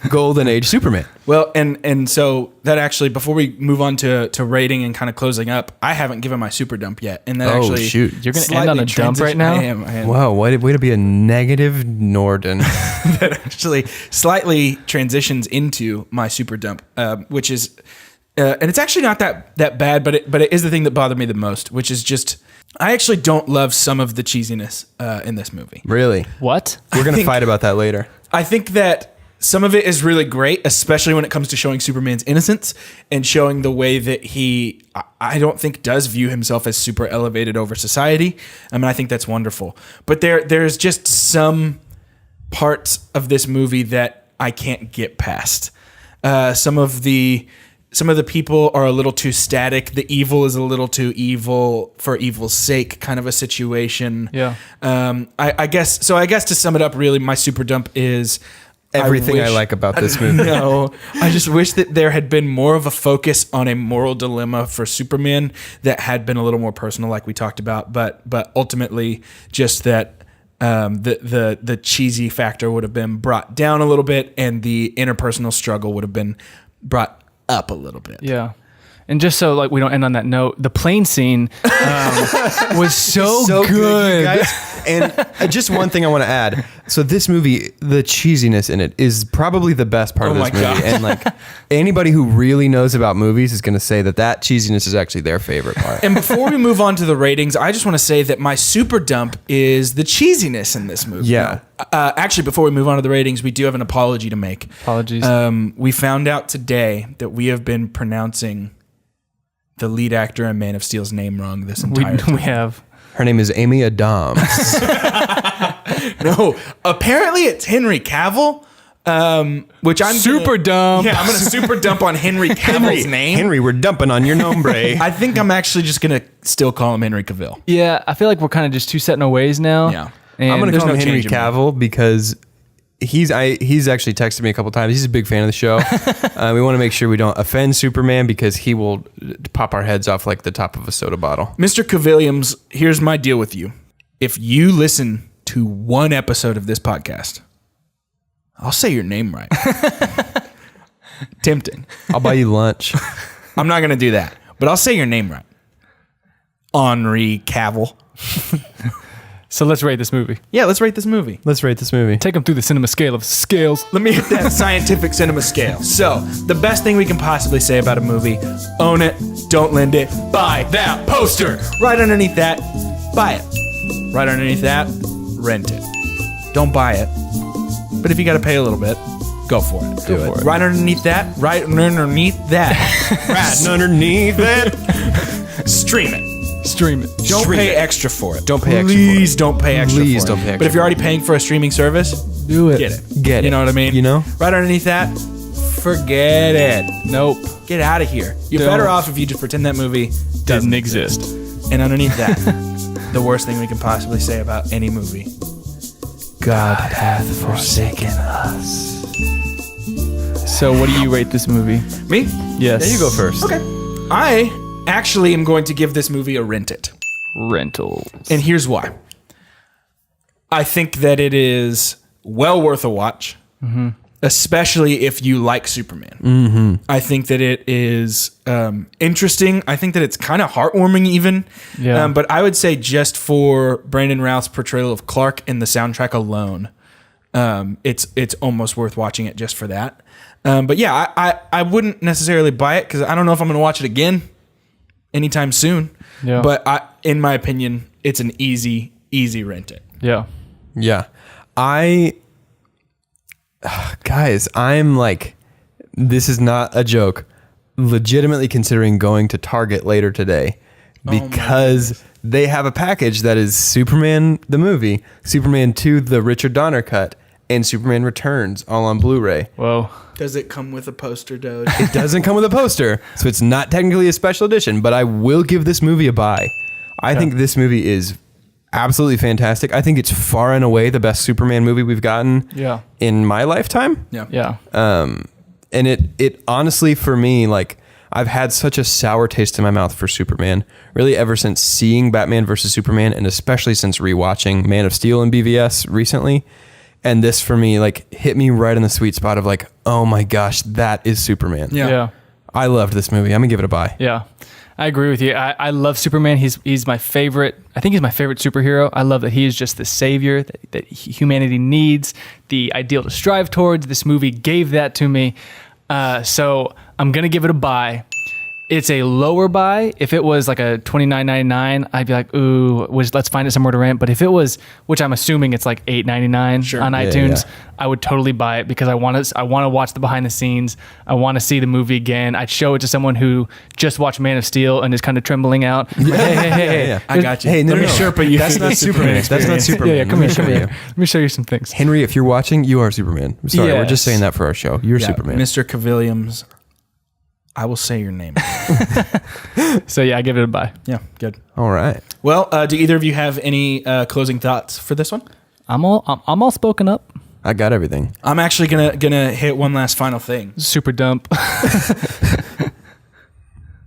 Golden Age Superman. Well, and so that actually, before we move on to rating and kind of closing up, I haven't given my super dump yet, and that Oh, actually shoot. You're gonna end on slightly a dump right now? I am. Wow, way to be a negative Norden. That actually slightly transitions into my super dump, which is, and it's actually not that bad, but it is the thing that bothered me the most, which is just I actually don't love some of the cheesiness in this movie. Really? What? We're going to think- fight about that later. I think that some of it is really great, especially when it comes to showing Superman's innocence and showing the way that he, I don't think, does view himself as super elevated over society. I mean, I think that's wonderful. But there's just some parts of this movie that I can't get past. Some of the people are a little too static. The evil is a little too evil for evil's sake, kind of a situation. Yeah. I guess to sum it up, really, my super dump is Everything I wish- like about this movie. No, I just wish that there had been more of a focus on a moral dilemma for Superman that had been a little more personal, like we talked about. But ultimately, just that the cheesy factor would have been brought down a little bit, and the interpersonal struggle would have been brought up a little bit. Yeah. And just so like we don't end on that note, the plane scene was so, good. you guys. And just one thing I want to add. So this movie, the cheesiness in it is probably the best part of Oh this my movie. gosh. And like anybody who really knows about movies is going to say that cheesiness is actually their favorite part. And before we move on to the ratings, I just want to say that my super dump is the cheesiness in this movie. Yeah. Actually, before we move on to the ratings, we do have an apology to make. Apologies. We found out today that we have been pronouncing the lead actor in Man of Steel's name wrong this entire time. we have. Her name is Amy Adams. No, apparently it's Henry Cavill, which I'm Super dumb. Yeah, I'm gonna super dump on Henry Cavill's name. Henry, we're dumping on your nombre. I think I'm actually just gonna still call him Henry Cavill. Yeah, I feel like we're kind of just too set in our ways now. Yeah. And I'm going to there's call him no Henry change in me. Cavill because he's actually texted me a couple times. He's a big fan of the show. We want to make sure we don't offend Superman because he will pop our heads off like the top of a soda bottle. Mr. Cavilliams, here's my deal with you. If you listen to one episode of this podcast, I'll say your name right. Tempting. I'll buy you lunch. I'm not gonna do that, but I'll say your name right. Henry Cavill. So let's rate this movie. Yeah, let's rate this movie. Let's rate this movie. Take them through the cinema scale of scales. Let me hit that scientific cinema scale. So, the best thing we can possibly say about a movie: own it, don't lend it, buy that poster. Right underneath that, buy it. Right underneath that, rent it. Don't buy it, but if you got to pay a little bit, go for it. Do it. Right underneath that, right underneath that, Right underneath it. stream it. Stream it. Don't Stream pay it. extra for it. Don't pay extra for it. Please don't pay extra Please for don't it. pay extra But if you're for already paying for a streaming service, Do it. get it. Get You it. know what I mean? You know? Right underneath that, forget it. Nope. Get out of here. You're Don't. better off if you just pretend that movie Didn't exist. And underneath that, the worst thing we can possibly say about any movie: God hath forsaken us. So what do you rate this movie? me. Yes. There you go first. Okay. I actually am going to give this movie a rent it. Rentals. And here's why. I think that it is well worth a watch, especially if you like Superman. I think that it is interesting. I think that it's kind of heartwarming even. Yeah. But I would say just for Brandon Routh's portrayal of Clark and the soundtrack alone, it's almost worth watching it just for that. But yeah, I wouldn't necessarily buy it because I don't know if I'm going to watch it again anytime soon. Yeah. But in my opinion, it's an easy rent it. Yeah. Yeah. Guys, I'm like, this is not a joke. Legitimately considering going to Target later today because they have a package that is Superman the movie, Superman 2 the Richard Donner cut, and Superman Returns all on Blu-ray. Whoa. Does it come with a poster, Doge? It doesn't come with a poster, so it's not technically a special edition, but I will give this movie a buy. I think this movie is absolutely fantastic. I think it's far and away the best Superman movie we've gotten Yeah. in my lifetime. Yeah. Yeah. And it honestly, for me, like, I've had such a sour taste in my mouth for Superman, really ever since seeing Batman versus Superman, and especially since rewatching Man of Steel and BVS recently. And this for me, like, hit me right in the sweet spot of like, oh my gosh, that is Superman. Yeah. I loved this movie. I'm gonna give it a buy. Yeah, I agree with you. I love Superman. He's my favorite. I think he's my favorite superhero. I love that he is just the savior that humanity needs, the ideal to strive towards. This movie gave that to me. So I'm going to give it a buy. It's a lower buy. If it was like a $29.99, I'd be like, ooh, let's find it somewhere to rent. But if it was, which I'm assuming it's like $8.99 on iTunes, I would totally buy it because I want to watch the behind the scenes. I want to see the movie again. I'd show it to someone who just watched Man of Steel and is kind of trembling out. Hey, I got you. Hey, no, Let me no. Sherpa you. That's through not the Superman. That's not Superman. Yeah, come here. Let me show you. Let me show you some things. Henry, if you're watching, you are Superman. I'm sorry, we're Yes. just saying that for our show. You're Yeah, Superman. Mr. Cavilliams. I will say your name. So yeah, I give it a buy. Yeah, good. All right. Well, do either of you have any closing thoughts for this one? I'm all spoken up. I got everything. I'm actually gonna hit one last final thing. Super dump.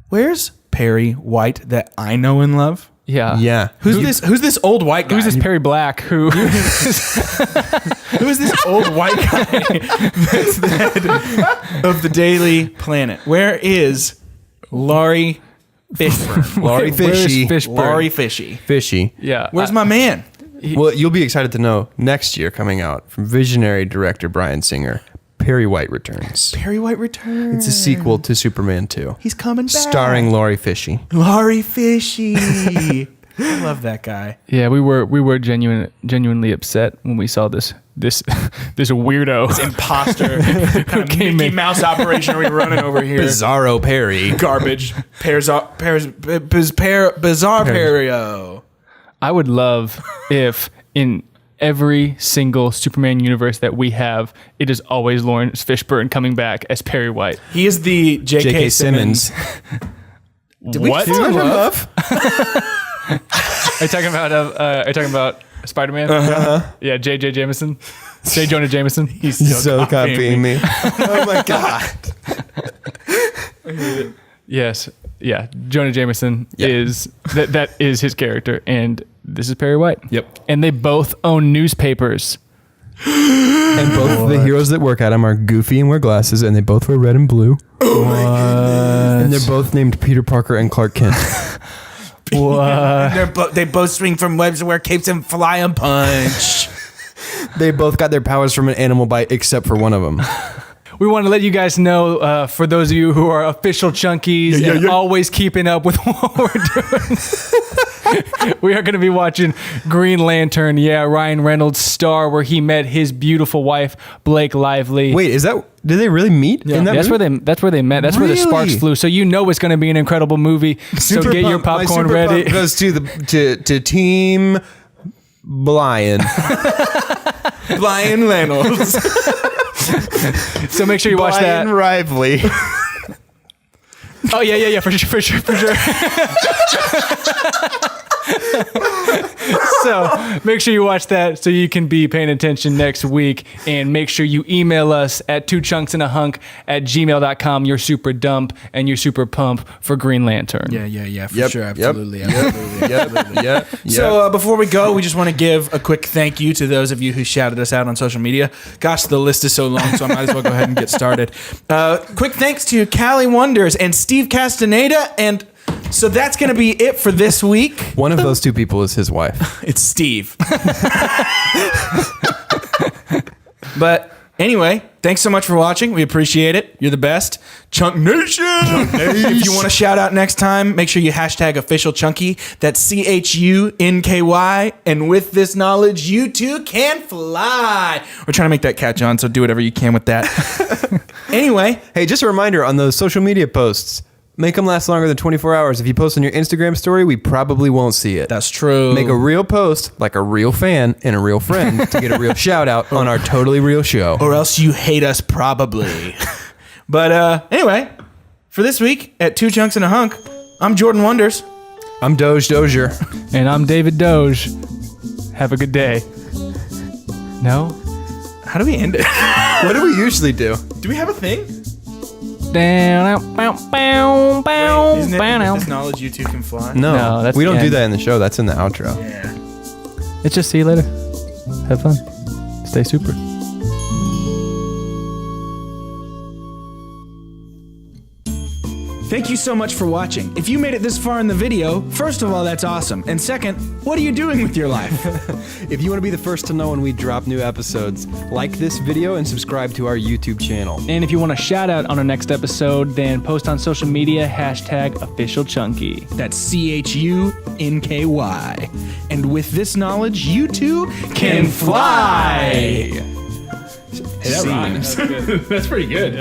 Where's Perry White that I know and love? Yeah. Yeah. Who's this old white guy? Who's this Perry Black? Who? Who is this old white guy that's the head of the Daily Planet? Where is Laurie Fishburne? Laurie Where's Fishy. Fishburne? Laurie Fishy. Fishy. Yeah. Where's my man? Well, you'll be excited to know next year coming out from visionary director Bryan Singer, Perry White returns. Perry White returns. It's a sequel to Superman 2. He's coming back. Starring Laurie Fishy. Laurie Fishy. I love that guy. Yeah, we were genuinely upset when we saw this weirdo. Imposter. kind of came Mickey in. Mouse operation are we running over here? Bizarro Perry. Garbage. Bizarre Perio. I would love if in every single Superman universe that we have, it is always Lawrence Fishburne coming back as Perry White. He is the J.K. Simmons. Did we What? fall in love? Are you talking about Spider-Man? Uh-huh. Yeah, J.J. Jameson. J. Jonah Jameson. He's He's so copying me. Oh my God. Yes. Yeah. Jonah Jameson Yeah. is that is his character, and this is Perry White. Yep. And they both own newspapers. And both the heroes that work at him are goofy and wear glasses, and they both wear red and blue. And they're both named Peter Parker and Clark Kent. What? They both swing from webs and wear capes and fly and punch. They both got their powers from an animal bite, except for one of them. We want to let you guys know, for those of you who are official chunkies and always keeping up with what we're doing, we are going to be watching Green Lantern. Yeah, Ryan Reynolds' star, where he met his beautiful wife, Blake Lively. Wait, did they really meet in that That's movie? that's where they met. That's where the sparks Really? flew. So you know it's going to be an incredible movie. So get your My popcorn super ready. pump goes to Team Blind. Brian Reynolds. So make sure you watch that. Rively. Oh yeah, for sure. So make sure you watch that so you can be paying attention next week, and make sure you email us at 2chunksandahunk@gmail.com your super dump and your super pump for Green Lantern. Yeah, for sure. Absolutely. Yep. So before we go, we just want to give a quick thank you to those of you who shouted us out on social media. Gosh, the list is so long, so I might as well go ahead and get started. Quick thanks to Callie Wonders and Steve Castaneda. And so that's going to be it for this week. One of those two people is his wife. It's Steve. But anyway, thanks so much for watching. We appreciate it. You're the best. Chunk Nation! If you want to shout out next time, make sure you hashtag official chunky. That's CHUNKY. And with this knowledge, you too can fly. We're trying to make that catch on, so do whatever you can with that. Anyway, Hey, just a reminder on those social media posts. Make them last longer than 24 hours. If you post on your Instagram story, we probably won't see it. that's true. Make a real post like a real fan and a real friend to get a real shout out on our totally real show. or else you hate us probably. But anyway, for this week at 2 Chunks and a Hunk, I'm Jordan Wonders. I'm Dozier. And I'm David Doge. Have a good day. No? How do we end it? What do we usually do? Do we have a thing? Down, bow, bow, bow, Isn't it bow. with this knowledge you two can fly? No, that's we the don't do end. that in the show. That's in the outro. Yeah. It's just see you later. Have fun. Stay super. Thank you so much for watching. If you made it this far in the video, first of all, that's awesome. And second, what are you doing with your life? If you want to be the first to know when we drop new episodes, like this video and subscribe to our YouTube channel. And if you want a shout out on our next episode, then post on social media #officialchunky. That's CHUNKY. And with this knowledge, you too can fly. Hey, that rhymes. That's pretty good.